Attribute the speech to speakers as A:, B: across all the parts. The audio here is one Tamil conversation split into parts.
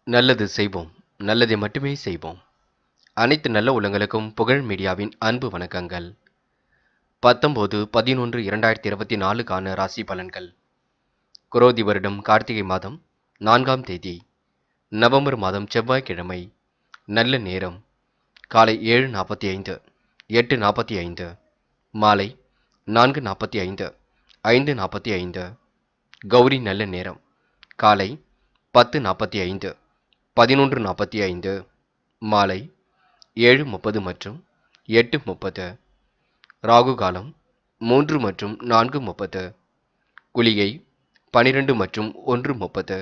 A: நல்லது செய்வோம். நல்லதை மட்டுமே செய்வோம். அனைத்து நல்ல உள்ளங்களுக்கும் புகழ் மீடியாவின் அன்பு வணக்கங்கள். 19/11/2024க்கான ராசி பலன்கள். குரோதி வருடம் கார்த்திகை மாதம் 4ஆம் தேதி, நவம்பர் மாதம் செவ்வாய்க்கிழமை. நல்ல நேரம் காலை 7:45, 8:45, மாலை 4:45, 5:45. கௌரி நல்ல நேரம் காலை 10:45, 11:45, மாலை 7:30 மற்றும் 8:30. ராகு காலம் 3 மற்றும் 4:30. குளிகை 12 மற்றும் 1:30.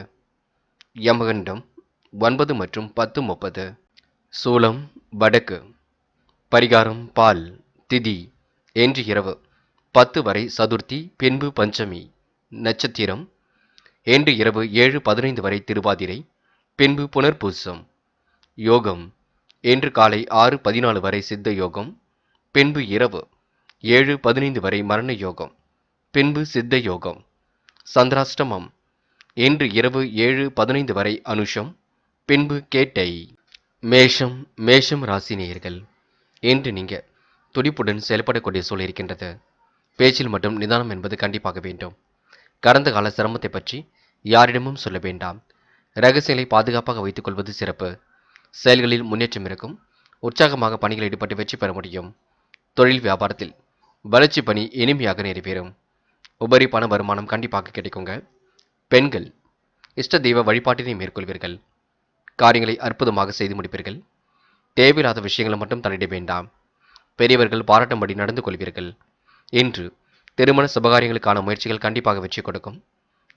A: யமகண்டம் 9 மற்றும் 10:30. சூலம் வடக்கு. பரிகாரம் பால். திதி இன்று இரவு 10 வரை சதுர்த்தி, பின்பு பஞ்சமி. நட்சத்திரம் இன்று இரவு 7:15 வரை திருவாதிரை, பின்பு புனர்பூசம். யோகம் இன்று காலை 6:14 வரை சித்த யோகம், பின்பு இரவு 7:15 வரை மரண யோகம், பின்பு சித்த யோகம். சந்திராஷ்டமம் இன்று இரவு 7:15 வரை அனுஷம், பின்பு கேட்டை. மேஷம் ராசி நேயர்கள், இன்று நீங்க துடிப்புடன் செயல்படக்கூடிய சூழல் இருக்கின்றது. பேச்சில் மட்டும் நிதானம் என்பது கண்டிப்பாக வேண்டும். கடந்த கால சிரமத்தை பற்றி யாரிடமும் சொல்ல வேண்டாம். ரகசியங்களை பாதுகாப்பாக வைத்துக் கொள்வது சிறப்பு. செயல்களில் முன்னேற்றம் இருக்கும். உற்சாகமாக பணிகளில் ஈடுபட்டு வெற்றி பெற முடியும். தொழில் வியாபாரத்தில் வளர்ச்சி பணி இனிமையாக நிறைவேறும். உபரி பண வருமானம் கண்டிப்பாக கிடைக்குங்க. பெண்கள் இஷ்ட தெய்வ வழிபாட்டினை மேற்கொள்வீர்கள். காரியங்களை அற்புதமாக செய்து முடிப்பீர்கள். தேவையில்லாத விஷயங்களை மட்டும் தலையிட வேண்டாம். பெரியவர்கள் பாராட்டும்படி நடந்து கொள்வீர்கள். இன்று திருமண சுபகாரியங்களுக்கான முயற்சிகள் கண்டிப்பாக வெற்றி கொடுக்கும்.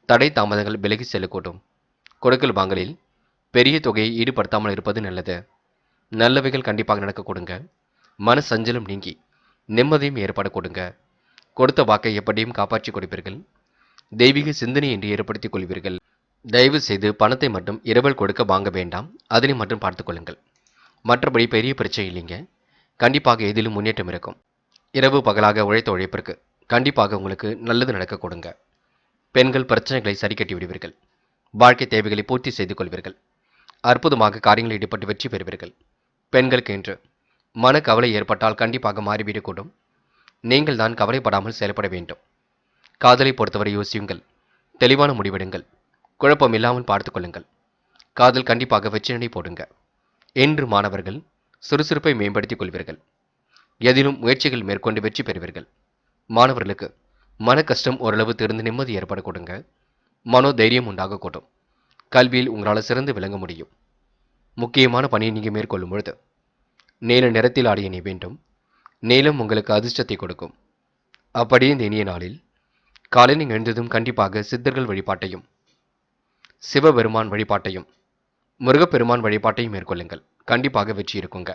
A: தடை தாமதங்கள் விலகி செல்லக்கூடும். கொடுக்கல் வாங்கலில் பெரிய தொகையை ஈடுபடுத்தாமல் இருப்பது நல்லது. நல்லவைகள் கண்டிப்பாக நடக்க கொடுங்க. மன சஞ்சலம் நீங்கி நிம்மதியும் ஏற்பட கொடுங்க. கொடுத்த வாக்கை எப்படியும் காப்பாற்றி கொடுப்பீர்கள். தெய்வீக சிந்தனை என்று ஏற்படுத்திக் கொள்வீர்கள். தயவு செய்து பணத்தை மட்டும் இரவல் கொடுக்க வாங்க வேண்டாம். அதனை மட்டும் பார்த்துக் கொள்ளுங்கள். மற்றபடி பெரிய பிரச்சனை இல்லைங்க. கண்டிப்பாக எதிலும் முன்னேற்றம் இருக்கும். இரவு பகலாக உழைத்த உழைப்பிற்கு கண்டிப்பாக உங்களுக்கு நல்லது நடக்க கொடுங்க. பெண்கள் பிரச்சனைகளை சரி கட்டி விடுவீர்கள். வாழ்க்கை தேவைகளை பூர்த்தி செய்து கொள்வீர்கள். அற்புதமாக காரியங்களில் ஈடுபட்டு வெற்றி பெறுவீர்கள். பெண்களுக்கு இன்று மன கவலை ஏற்பட்டால் கண்டிப்பாக மாறிவிடக்கூடும். நீங்கள் தான் கவலைப்படாமல் செயல்பட வேண்டும். காதலை பொறுத்தவரை யோசியுங்கள். தெளிவான முடிவெடுங்கள். குழப்பம் இல்லாமல் பார்த்துக் கொள்ளுங்கள். காதல் கண்டிப்பாக வெற்றி நடை போடுங்க. இன்று மாணவர்கள் சுறுசுறுப்பை மேம்படுத்திக் கொள்வீர்கள். எதிலும் முயற்சிகள் மேற்கொண்டு வெற்றி பெறுவீர்கள். மாணவர்களுக்கு மன கஷ்டம் ஓரளவு திறந்து நிம்மதி ஏற்பட கொடுங்க. மனோ தைரியம் உண்டாக கூடும். கல்வியில் உங்களால் சிறந்து விளங்க முடியும். முக்கியமான பணியை நீங்கள் மேற்கொள்ளும் பொழுது நீல நிறத்தில் ஆடிய நீ வேண்டும். நீலம் உங்களுக்கு அதிர்ஷ்டத்தை கொடுக்கும். அப்படியே இந்த இனிய நாளில் காலை நீங்கள் எழுந்ததும் கண்டிப்பாக சித்தர்கள் வழிபாட்டையும், சிவபெருமான் வழிபாட்டையும், முருகப்பெருமான் வழிபாட்டையும் மேற்கொள்ளுங்கள். கண்டிப்பாக வெற்றி இருக்குங்க.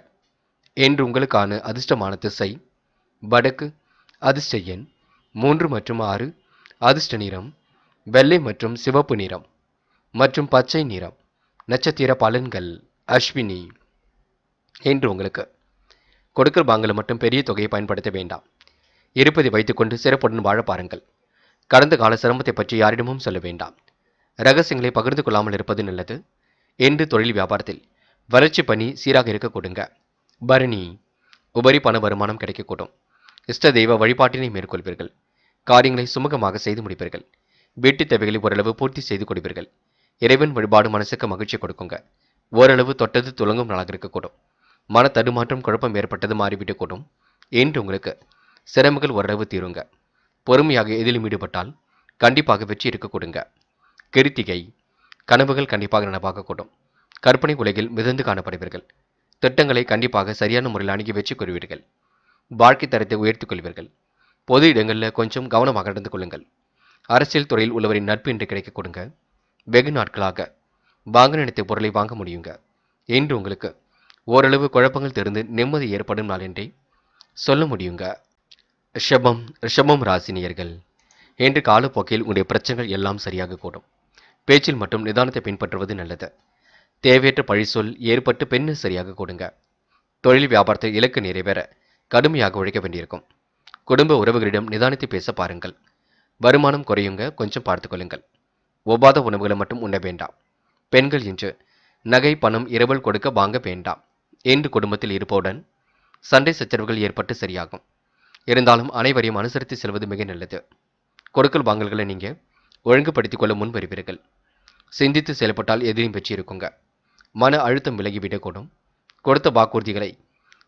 A: இன்று உங்களுக்கான அதிர்ஷ்டமான திசை வடக்கு. அதிர்ஷ்ட எண் 3 மற்றும் 6. அதிர்ஷ்ட நிறம் வெள்ளை மற்றும் சிவப்பு நிறம் மற்றும் பச்சை நிறம். நட்சத்திர பலன்கள் அஸ்வினி. இன்று உங்களுக்கு கொடுக்கல் வாங்கல மட்டும் பெரிய தொகையை பயன்படுத்த வேண்டாம். இருப்பதை வைத்துக்கொண்டு சிறப்புடன் வாழ பாருங்கள். கடந்த கால சிரமத்தை பற்றி யாரிடமும் சொல்ல வேண்டாம். ரகசியங்களை பகிர்ந்து கொள்ளாமல் இருப்பது நல்லது. இன்று தொழில் வியாபாரத்தில் வளர்ச்சி பணி சீராக இருக்க கொடுங்க. பரணி உபரி பண வருமானம் கிடைக்கக்கூடும். இஷ்ட தெய்வ வழிபாட்டினை மேற்கொள்வீர்கள். காரியங்களை சுமூகமாக செய்து முடிப்பீர்கள். வீட்டு தேவைகளை ஓரளவு பூர்த்தி செய்து கொடுப்பீர்கள். இறைவன் வழிபாடு மனசுக்கு மகிழ்ச்சி கொடுக்குங்க. ஓரளவு தொட்டது துலங்கும் நாளாக இருக்கக்கூடும். மன தடுமாற்றம் குழப்பம் ஏற்பட்டது மாறிவிடக்கூடும். இன்று உங்களுக்கு சிரமங்கள் ஓரளவு தீருங்க. பொறுமையாக எதிலும் ஈடுபட்டால் கண்டிப்பாக வெற்றி இருக்க கொடுங்க. கிருத்திகை கனவுகள் கண்டிப்பாக நனவாகக்கூடும். கற்பனை உலகில் மிதந்து காணப்படுவீர்கள். திட்டங்களை கண்டிப்பாக சரியான முறையில் அணுகி வெற்றி கொள்வீர்கள். வாழ்க்கை தரத்தை உயர்த்திக் கொள்வீர்கள். பொது இடங்களில் கொஞ்சம் கவனமாக நடந்து கொள்ளுங்கள். அரசியல் துறையில் உள்ளவரின் நட்பு இன்று கிடைக்க கொடுங்க. வெகு நாட்களாக வாங்க நினைத்த பொருளை வாங்க முடியுங்க. இன்று உங்களுக்கு ஓரளவு குழப்பங்கள் தெரிந்து நிம்மதி ஏற்படும் நாள் என்றே சொல்ல முடியுங்க. ரிஷபம் ராசினியர்கள், இன்று காலப்போக்கில் உங்களுடைய பிரச்சனைகள் எல்லாம் சரியாக கூடும். பேச்சில் மட்டும் நிதானத்தை பின்பற்றுவது நல்லது. தேவையற்ற பழிசொல் ஏற்பட்டு பெண்ணு சரியாக கொடுங்க. தொழில் வியாபாரத்தில் இலக்கு நிறைவேற கடுமையாக உழைக்க வேண்டியிருக்கும். குடும்ப உறவுகளிடம் நிதானித்து பேச பாருங்கள். வருமானம் குறையுங்க, கொஞ்சம் பார்த்துக் கொள்ளுங்கள். ஒவ்வாத உணவுகளை மட்டும் உண்ண வேண்டாம். பெண்கள் இன்று நகை பணம் இரவல் கொடுக்க வாங்க வேண்டாம் என்று குடும்பத்தில் இருப்பவுடன் சண்டை சச்சரவுகள் ஏற்பட்டு சரியாகும். இருந்தாலும் அனைவரையும் அனுசரித்து செல்வது மிக நல்லது. கொடுக்கல் வாங்கல்களை நீங்க ஒழுங்குபடுத்திக் கொள்ள முன் வருவீர்கள். சிந்தித்து செயல்பட்டால் எதிலும் வெற்றி இருக்குங்க. மன அழுத்தம் விலகிவிடக்கூடும். கொடுத்த வாக்குறுதிகளை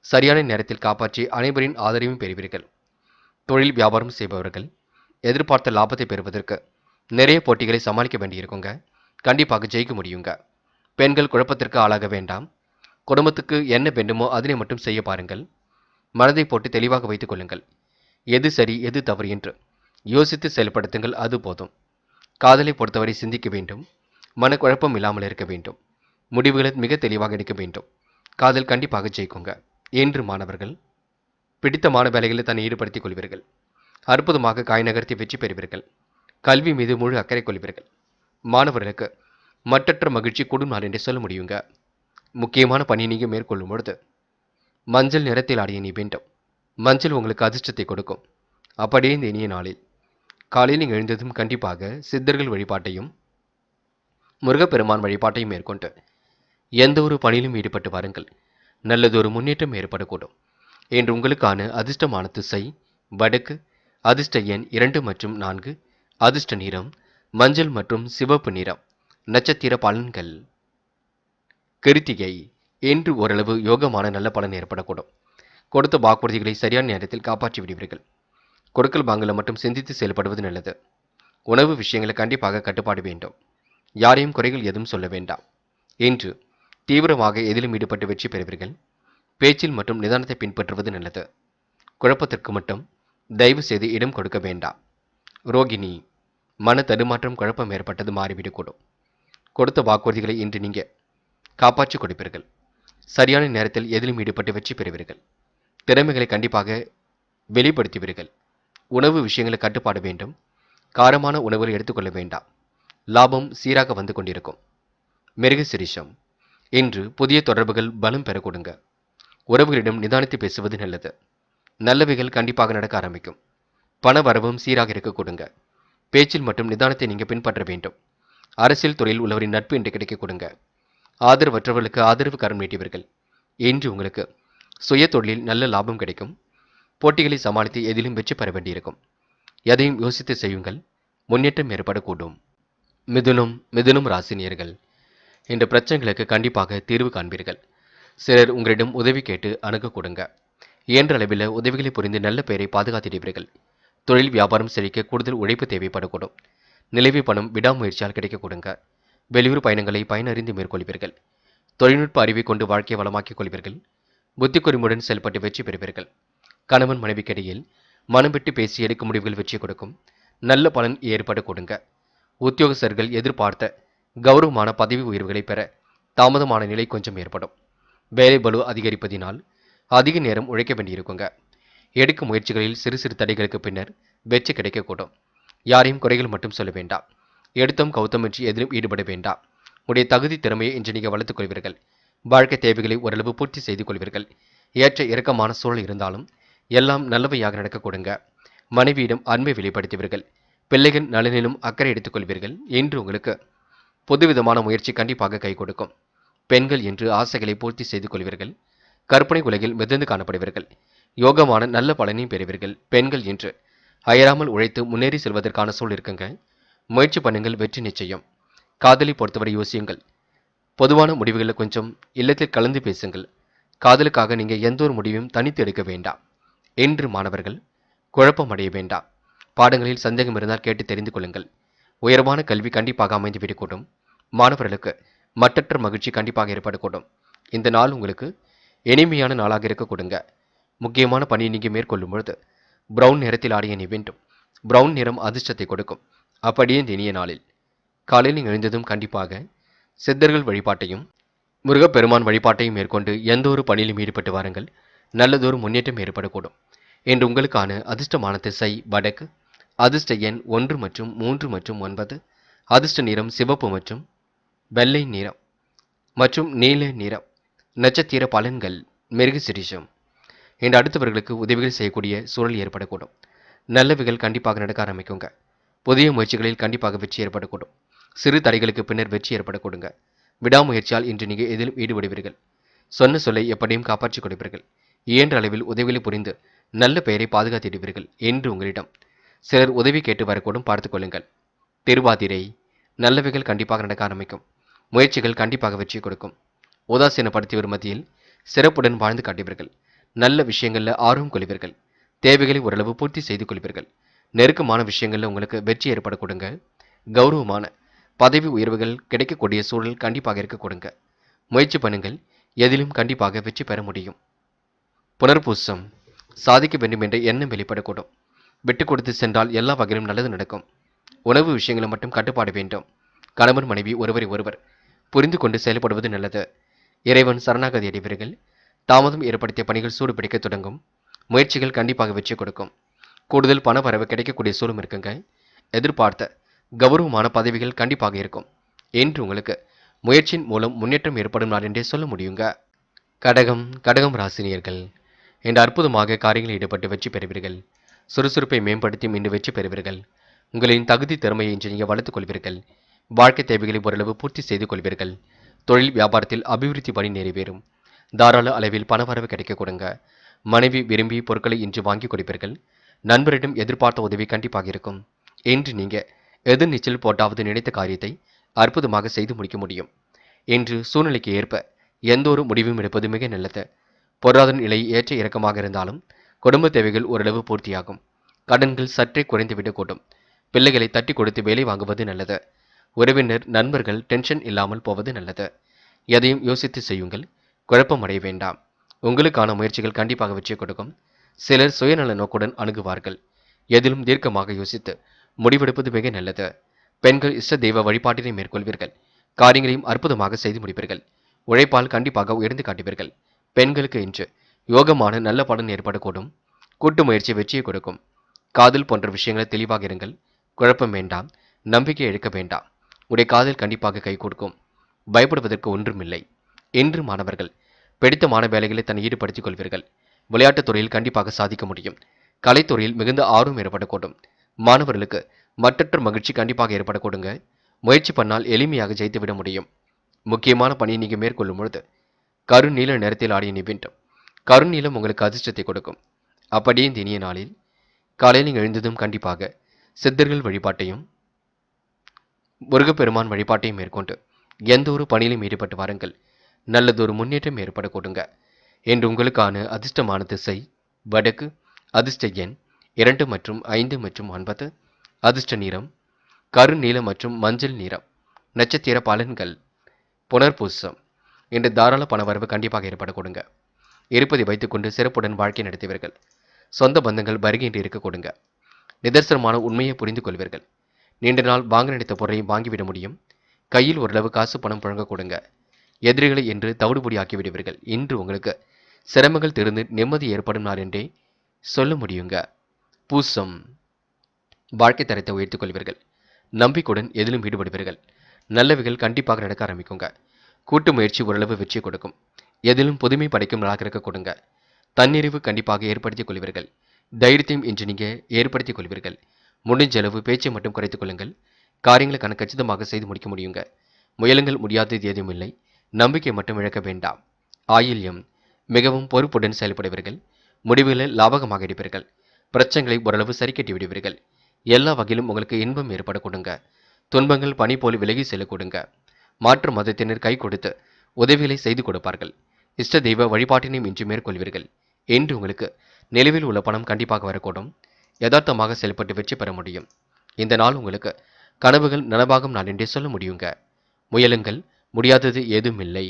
A: சரியான நேரத்தில் காப்பாற்றி அனைவரின் ஆதரவையும் பெறுவீர்கள். தொழில் வியாபாரம் செய்பவர்கள் எதிர்பார்த்த லாபத்தை பெறுவதற்கு நிறைய போட்டிகளை சமாளிக்க வேண்டியிருக்குங்க. கண்டிப்பாக ஜெயிக்க முடியுங்க. பெண்கள் குழப்பத்திற்கு ஆளாக வேண்டாம். குடும்பத்துக்கு என்ன வேண்டுமோ அதனை மட்டும் செய்ய பாருங்கள். மனதை போட்டு தெளிவாக வைத்துக் கொள்ளுங்கள். எது சரி எது தவறு என்று யோசித்து செயல்படுத்துங்கள், அது போதும். காதலை பொறுத்தவரை சிந்திக்க வேண்டும். மனக்குழப்பம் இல்லாமல் இருக்க வேண்டும். முடிவுகளை மிக தெளிவாக எடுக்க வேண்டும். காதல் கண்டிப்பாக ஜெயிக்குங்க. என்று மாணவர்கள் பிடித்தமான வேலைகளை தன்னை ஈடுபடுத்திக் கொள்வீர்கள். அற்புதமாக காய் நகர்த்தி வெற்றி பெறுவீர்கள். கல்வி மீது முழு அக்கறை கொள்வீர்கள். மாணவர்களுக்கு மற்றற்ற மகிழ்ச்சி கூடும் நாள் என்று சொல்ல முடியுங்க. முக்கியமான பணி நீங்க மேற்கொள்ளும் பொழுது மஞ்சள் நிறத்தில் ஆடிய நீ வேண்டும். மஞ்சள் உங்களுக்கு அதிர்ஷ்டத்தை கொடுக்கும். அப்படியே இந்த இனிய நாளில் காலையில் நீங்கள் எழுந்ததும் கண்டிப்பாக சித்தர்கள் வழிபாட்டையும் முருகப்பெருமான் வழிபாட்டையும் மேற்கொண்டு எந்த ஒரு பணியிலும் ஈடுபட்டு வாருங்கள். நல்லதொரு முன்னேற்றம் ஏற்படக்கூடும். என்று உங்களுக்கான அதிர்ஷ்டமான திசை வடக்கு, அதிர்ஷ்ட எண் 2 மற்றும் 4, அதிர்ஷ்ட நிறம் மஞ்சள் மற்றும் சிவப்பு நிறம். நட்சத்திர பலன்கள். கிருத்திகை. இன்று ஓரளவு யோகமான நல்ல பலன் ஏற்படக்கூடும். கொடுத்த வாக்குறுதிகளை சரியான நேரத்தில் காப்பாற்றி விடுவீர்கள். கொடுக்கல் வாங்கல மட்டும் சிந்தித்து செயல்படுவது நல்லது. உணவு விஷயங்களை கண்டிப்பாக கட்டுப்பாடு வேண்டும். யாரையும் குறைகள் எதுவும் சொல்ல வேண்டாம். இன்று தீவிரமாக எதிலும் ஈடுபட்டு வெற்றி பெறுவீர்கள். பேச்சில் மற்றும் நிதானத்தை பின்பற்றுவது நல்லது. குழப்பத்திற்கு மட்டும் தயவு செய்து இடம் கொடுக்க வேண்டாம். ரோகிணி. மன தடுமாற்றம் குழப்பம் ஏற்பட்டது மாறிவிடக்கூடும். கொடுத்த வாக்குறுதிகளை இன்று நீங்க காப்பாற்றி கொடுப்பீர்கள். சரியான நேரத்தில் எதிலும் ஈடுபட்டு வெற்றி பெறுவீர்கள். திறமைகளை கண்டிப்பாக வெளிப்படுத்துவீர்கள். உணவு விஷயங்களை கட்டுப்பாடு வேண்டும். காரமான உணவுகளை எடுத்துக்கொள்ள வேண்டாம். லாபம் சீராக வந்து கொண்டிருக்கும். மிருகசிரிஷம். இன்று புதிய தொடர்புகள் பலம் பெற கொடுங்க. உறவுகளிடம் நிதானித்து பேசுவது நல்லது. நல்லவைகள் கண்டிப்பாக நடக்க ஆரம்பிக்கும். பண வரவும் சீராக இருக்க கொடுங்க. பேச்சில் மற்றும் நிதானத்தை நீங்க பின்பற்ற வேண்டும். அரசியல் துறையில் உள்ளவரின் நட்பு இன்று கிடைக்க கொடுங்க. ஆதரவற்றவர்களுக்கு ஆதரவு கரம் நீட்டியவர்கள். இன்று உங்களுக்கு சுய தொழிலில் நல்ல லாபம் கிடைக்கும். போட்டிகளை சமாளித்து எதிலும் வெற்றி பெற வேண்டியிருக்கும். எதையும் யோசித்து செய்யுங்கள். முன்னேற்றம் ஏற்படக்கூடும். மிதுனம் ராசினியர்கள். இந்த பிரச்சனைகளுக்கு கண்டிப்பாக தீர்வு காண்பீர்கள். சிலர் உங்களிடம் உதவி கேட்டு அணுக கொடுங்க. இயன்ற அளவில் உதவிகளை புரிந்து நல்ல பெயரை பாதுகாத்திடுவீர்கள். தொழில் வியாபாரம் செழிக்க கூடுதல் உழைப்பு தேவைப்படக்கூடும். நிலவி பணம் விடாமுயற்சியால் கிடைக்க கொடுங்க. வெளியூர் பயணங்களை பயனறிந்து மேற்கொள்வீர்கள். தொழில்நுட்ப அறிவை கொண்டு வாழ்க்கையை வளமாக்கிக் கொள்வீர்கள். புத்திக்குறிமுடன் செயல்பட்டு வெற்றி பெறுவீர்கள். கணவன் மனைவிக்கிடையில் மனம் விட்டு பேசி எடுக்கும் முடிவுகள் வெற்றி கொடுக்கும். நல்ல பலன் ஏற்பட கொடுங்க. உத்தியோகஸ்தர்கள் எதிர்பார்த்த கௌரவமான பதவி உயர்வுகளை பெற தாமதமான நிலை கொஞ்சம் ஏற்படும். வேலை பளு அதிகரிப்பதினால் அதிக நேரம் உழைக்க வேண்டியிருக்குங்க. எடுக்கும் முயற்சிகளில் சிறு சிறு தடைகளுக்கு பின்னர் வெற்றி கிடைக்கக்கூடும். யாரையும் குறைகள் மட்டும் சொல்ல வேண்டாம். எடுத்தம் கௌத்தமின்றி எதிலும் ஈடுபட வேண்டாம். உடைய தகுதி திறமையை இன்று நீங்கள் வளர்த்துக் கொள்வீர்கள். வாழ்க்கை தேவைகளை ஓரளவு பூர்த்தி செய்து கொள்வீர்கள். ஏற்ற இறக்கமான சூழல் இருந்தாலும் எல்லாம் நல்லவையாக நடக்க கொடுங்க. மனைவியிடம் அன்பை வெளிப்படுத்துவீர்கள். பிள்ளைகள் நலனிலும் அக்கறை எடுத்துக் கொள்வீர்கள். இன்று உங்களுக்கு புதுவிதமான முயற்சி கண்டிப்பாக கை கொடுக்கும். பெண்கள் என்று ஆசைகளை பூர்த்தி செய்து கொள்வீர்கள். கற்பனை உலகில் மிதந்து காணப்படுவீர்கள். யோகமான நல்ல பலனையும் பெறுவீர்கள். பெண்கள் என்று அயராமல் உழைத்து முன்னேறி செல்வதற்கான சூழல் இருக்குங்க. முயற்சி பண்ணுங்கள், வெற்றி நிச்சயம். காதலை பொறுத்தவரை யோசியுங்கள். பொதுவான முடிவுகளை கொஞ்சம் இல்லத்தில் கலந்து பேசுங்கள். காதலுக்காக நீங்க எந்த ஒரு முடிவையும் தனித்து எடுக்க வேண்டாம். என்று மாணவர்கள் குழப்பம் அடைய வேண்டாம். பாடங்களில் சந்தேகம் இருந்தால் கேட்டு தெரிந்து கொள்ளுங்கள். உயர்வான கல்வி கண்டிப்பாக அமைந்து விடக்கூடும். மாணவர்களுக்கு மட்டற்ற மகிழ்ச்சி கண்டிப்பாக ஏற்படக்கூடும். இந்த நாள் உங்களுக்கு இனிமையான நாளாக இருக்க கொடுங்க. முக்கியமான பணியை நீங்க மேற்கொள்ளும் பொழுது பிரவுன் நிறத்தில் ஆடிய நீ வேண்டும். பிரவுன் நிறம் அதிர்ஷ்டத்தை கொடுக்கும். அப்படியே இந்த இனிய நாளில் காலையில் நீங்கள் எழுந்ததும் கண்டிப்பாக சித்தர்கள் வழிபாட்டையும் முருகப்பெருமான் வழிபாட்டையும் மேற்கொண்டு எந்த ஒரு பணியிலும் ஈடுபட்டு வாருங்கள். நல்லதொரு முன்னேற்றம் ஏற்படக்கூடும். என்று உங்களுக்கான அதிர்ஷ்டமான திசை வடக்கு, அதிர்ஷ்ட எண் 1 மற்றும் 3 மற்றும் 9, அதிர்ஷ்ட நிறம் சிவப்பு மற்றும் வெள்ளை நிறம் மற்றும் நீல நிறம். நட்சத்திர பலன்கள். மிருகசிரிஷம். என்று அடுத்தவர்களுக்கு உதவிகள் செய்யக்கூடிய சூழல் ஏற்படக்கூடும். நல்லவைகள் கண்டிப்பாக நடக்க ஆரம்பிக்குங்க. புதிய முயற்சிகளில் கண்டிப்பாக வெற்றி ஏற்படக்கூடும். சிறு தடைகளுக்கு பின்னர் வெற்றி ஏற்படக்கூடுங்க. விடாமுயற்சியால் இன்று நீங்கள் எதிலும் ஈடுபடுவீர்கள். சொன்ன சொல்லை எப்படியும் காப்பாற்றிக் கொடுப்பீர்கள். இயன்ற அளவில் உதவிகளை புரிந்து நல்ல பெயரை பாதுகாத்திடுவீர்கள் என்று உங்களிடம் சிலர் உதவி கேட்டு வரக்கூடும், பார்த்துக் கொள்ளுங்கள். திருவாதிரை நல்லவைகள் கண்டிப்பாக நடக்க ஆரம்பிக்கும். முயற்சிகள் கண்டிப்பாக வெற்றி கொடுக்கும். உதாசீனப்படுத்தியவர் மத்தியில் சிறப்புடன் வாழ்ந்து காட்டுவீர்கள். நல்ல விஷயங்கள்ல ஆர்வம் கொள்வீர்கள். தேவைகளை ஓரளவு பூர்த்தி செய்து கொள்வீர்கள். நெருக்கமான விஷயங்கள்ல உங்களுக்கு வெற்றி ஏற்பட கொடுங்க. கௌரவமான பதவி உயர்வுகள் கிடைக்கக்கூடிய சூழல் கண்டிப்பாக இருக்க கொடுங்க. முயற்சி பண்ணுங்கள், எதிலும் கண்டிப்பாக வெற்றி பெற முடியும். புனர்பூசம் சாதிக்க வேண்டும் என்ற எண்ணம் வெளிப்படக்கூடும். விட்டு கொடுத்து சென்றால் எல்லா வகையிலும் நல்லது நடக்கும். உணவு விஷயங்களை மட்டும் கட்டுப்பாடு வேண்டும். கணவன் மனைவி ஒருவரை ஒருவர் புரிந்து கொண்டு செயல்படுவது நல்லது. இறைவன் சரணாகதி அடைவீர்கள். தாமதம் ஏற்படுத்திய பணிகள் சூடு பிடிக்க தொடங்கும். முயற்சிகள் கண்டிப்பாக வெற்றி கொடுக்கும். கூடுதல் பண வரவு கிடைக்கக்கூடிய சூழலும் இருக்குங்க. எதிர்பார்த்த கௌரவமான பதவிகள் கண்டிப்பாக இருக்கும் என்று உங்களுக்கு முயற்சியின் மூலம் முன்னேற்றம் ஏற்படும் நாள் என்றே சொல்ல முடியுங்க. கடகம் ராசினியர்கள் இன்று அற்புதமாக காரியங்களில் ஈடுபட்டு வெற்றி பெறுவீர்கள். சுறுசுறுப்பை மேம்படுத்தி இன்று வெற்றி பெறுவீர்கள். உங்களின் தகுதி திறமையை இன்று நீங்கள் வளர்த்துக் கொள்வீர்கள். வாழ்க்கை தேவைகளை ஓரளவு பூர்த்தி செய்து கொள்வீர்கள். தொழில் வியாபாரத்தில் அபிவிருத்தி பணி நிறைவேறும். தாராள அளவில் பணவரவு கிடைக்க கொடுங்க. மனைவி விரும்பி பொருட்களை இன்று வாங்கி கொடுப்பீர்கள். நண்பரிடம் எதிர்பார்த்த உதவி கண்டிப்பாக இருக்கும். இன்று நீங்க எதிர் நீச்சல் போட்டாவது நினைத்த காரியத்தை அற்புதமாக செய்து முடிக்க முடியும். இன்று சூழ்நிலைக்கு ஏற்ப எந்த ஒரு முடிவும் எடுப்பது மிக நல்லது. பொருளாதார நிலை ஏற்ற இறக்கமாக இருந்தாலும் குடும்ப தேவைகள் ஓரளவு பூர்த்தியாகும். கடன்கள் சற்றே குறைந்துவிடக்கூடும். பிள்ளைகளை தட்டி கொடுத்து வேலை வாங்குவது நல்லது. உறவினர் நண்பர்கள் டென்ஷன் இல்லாமல் போவது நல்லது. எதையும் யோசித்து செய்யுங்கள். குழப்பம் அடைய வேண்டாம். உங்களுக்கான முயற்சிகள் கண்டிப்பாக வெற்றி கொடுக்கும். சிலர் சுயநல நோக்குடன் அணுகுவார்கள். எதிலும் தீர்க்கமாக யோசித்து முடிவெடுப்பது மிக நல்லது. பெண்கள் இஷ்ட தெய்வ வழிபாட்டினை மேற்கொள்வீர்கள். காரியங்களையும் அற்புதமாக செய்து முடிப்பீர்கள். உழைப்பால் கண்டிப்பாக உயர்ந்து காட்டுவீர்கள். பெண்களுக்கு இன்று யோகமான நல்ல பலன் ஏற்படக்கூடும். கூட்டு முயற்சி வெற்றியை கொடுக்கும். காதல் போன்ற விஷயங்களில் தெளிவாக இருங்கள். குழப்பம் வேண்டாம். நம்பிக்கை இழக்க வேண்டாம். உடைய காதல் கண்டிப்பாக கை கொடுக்கும். பயப்படுவதற்கு ஒன்றுமில்லை. இன்று மாணவர்கள் பிடித்தமான வேலைகளை தன்னை ஈடுபடுத்திக் கொள்வீர்கள். விளையாட்டுத் துறையில் கண்டிப்பாக சாதிக்க முடியும். கலைத்துறையில் மிகுந்த ஆர்வம் ஏற்படக்கூடும். மாணவர்களுக்கு மற்றற்ற மகிழ்ச்சி கண்டிப்பாக ஏற்படக்கூடுங்க. முயற்சி பண்ணால் எளிமையாக ஜெயித்துவிட முடியும். முக்கியமான பணியை நீங்கள் மேற்கொள்ளும் பொழுது கருநீல நிறத்தில் ஆடிய வேண்டும். கருநீலம் உங்களுக்கு அதிர்ஷ்டத்தை கொடுக்கும். அப்படியே இந்த இனிய நாளில் காலையில் நீங்கள் எழுந்ததும் கண்டிப்பாக சித்தர்கள் வழிபாட்டையும் முருகப்பெருமான் வழிபாட்டையும் மேற்கொண்டு எந்த ஒரு பணியிலும் ஈடுபட்டு வாருங்கள். நல்லதொரு முன்னேற்றம் ஏற்பட கொடுங்க. என்று உங்களுக்கான அதிர்ஷ்டமான திசை வடக்கு. அதிர்ஷ்ட எண் 2 மற்றும் 5 மற்றும் 9. அதிர்ஷ்ட நிறம் கருநீலம் மற்றும் மஞ்சள் நிறம். நட்சத்திர பலன்கள் புனர்பூசம் இன்று தாராள பணவரவு கண்டிப்பாக ஏற்பட கொடுங்க. இருப்பதை வைத்துக்கொண்டு சிறப்புடன் வாழ்க்கை நடத்துவீர்கள். சொந்த பந்தங்கள் வருகின்ற இருக்க கொடுங்க. நிதர்சனமான உண்மையை புரிந்து கொள்வீர்கள். நீண்ட நாள் வாங்க நினைத்த பொருளை வாங்கிவிட முடியும். கையில் ஓரளவு காசு பணம் புழங்க கொடுங்க. எதிரிகளை என்று தவிடுபொடி ஆக்கிவிடுவீர்கள். இன்று உங்களுக்கு சிரமங்கள் திருந்து நிம்மதி ஏற்படும் நாள் என்றே சொல்ல முடியுங்க. பூசம் வாழ்க்கை தரத்தை உயர்த்திக் கொள்வீர்கள். நம்பிக்கையுடன் எதிலும் ஈடுபடுவீர்கள். நல்லவைகள் கண்டிப்பாக நடக்க ஆரம்பிக்குங்க. கூட்டு முயற்சி ஓரளவு வெற்றி கொடுக்கும். எதிலும் புதுமை படைக்கும் நாளாக இருக்க கொடுங்க. தன்னிறைவு கண்டிப்பாக ஏற்படுத்திக் கொள்வீர்கள். தைரியத்தையும் இன்று நீங்க ஏற்படுத்திக் கொள்வீர்கள். முடிஞ்ச அளவு பேச்சை மட்டும் குறைத்துக் கொள்ளுங்கள். காரியங்களை கச்சிதமாக செய்து முடிக்க முடியுங்க. முயலுங்கள், முடியாதது ஏதும் இல்லை. நம்பிக்கை மட்டும் இழக்க வேண்டாம். ஆயில்யம் மிகவும் பொறுப்புடன் செயல்படுவீர்கள். முடிவுகளில் லாபகமாக எடுப்பீர்கள். பிரச்சனைகளை ஓரளவு சரி கட்டி விடுவீர்கள். எல்லா வகையிலும் உங்களுக்கு இன்பம் ஏற்பட கொடுங்க. துன்பங்கள் பனி போல் விலகி செல்ல கொடுங்க. மாற்று மதத்தினர் கை கொடுத்து உதவிகளை செய்து கொடுப்பார்கள். இஷ்ட தெய்வ வழிபாட்டினையும் இன்று மேற்கொள்வீர்கள். என்று உங்களுக்கு நிலுவில் உள்ள பணம் கண்டிப்பாக வரக்கூடும். யதார்த்தமாக செயல்பட்டு வெற்றி பெற முடியும். இந்த நாள் உங்களுக்கு கனவுகள் நனவாகும் நாள் என்றே சொல்ல முடியுங்க. முயலுங்கள், முடியாதது ஏதும் இல்லை.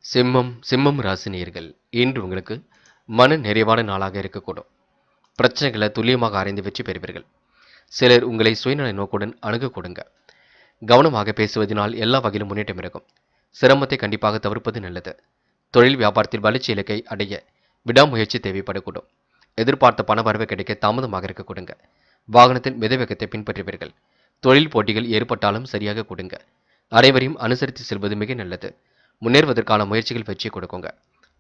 A: சிம்மம் ராசினியர்கள் இன்று உங்களுக்கு மன நிறைவான நாளாக இருக்கக்கூடும். பிரச்சனைகளை துல்லியமாக ஆராய்ந்து வெற்றி பெறுவீர்கள். சிலர் உங்களை சுயநல நோக்குடன் அணுக கொடுங்க. கவனமாக பேசுவதனால் எல்லா வகையிலும் முன்னேற்றம் இருக்கும். சிரமத்தை கண்டிப்பாக தவிர்ப்பது நல்லது. தொழில் வியாபாரத்தில் வளர்ச்சி இலக்கை அடைய விடாமுயற்சி தேவைப்படக்கூடும். எதிர்பார்த்த பண வரவு கிடைக்க தாமதமாக இருக்க கொடுங்க. வாகனத்தில் மிதவேகத்தை பின்பற்றுவீர்கள். தொழில் போட்டிகள் ஏற்பட்டாலும் சரியாக கொடுங்க. அனைவரையும் அனுசரித்து செல்வது மிக நல்லது. முன்னேறுவதற்கான முயற்சிகள் வெற்றி கொடுக்குங்க.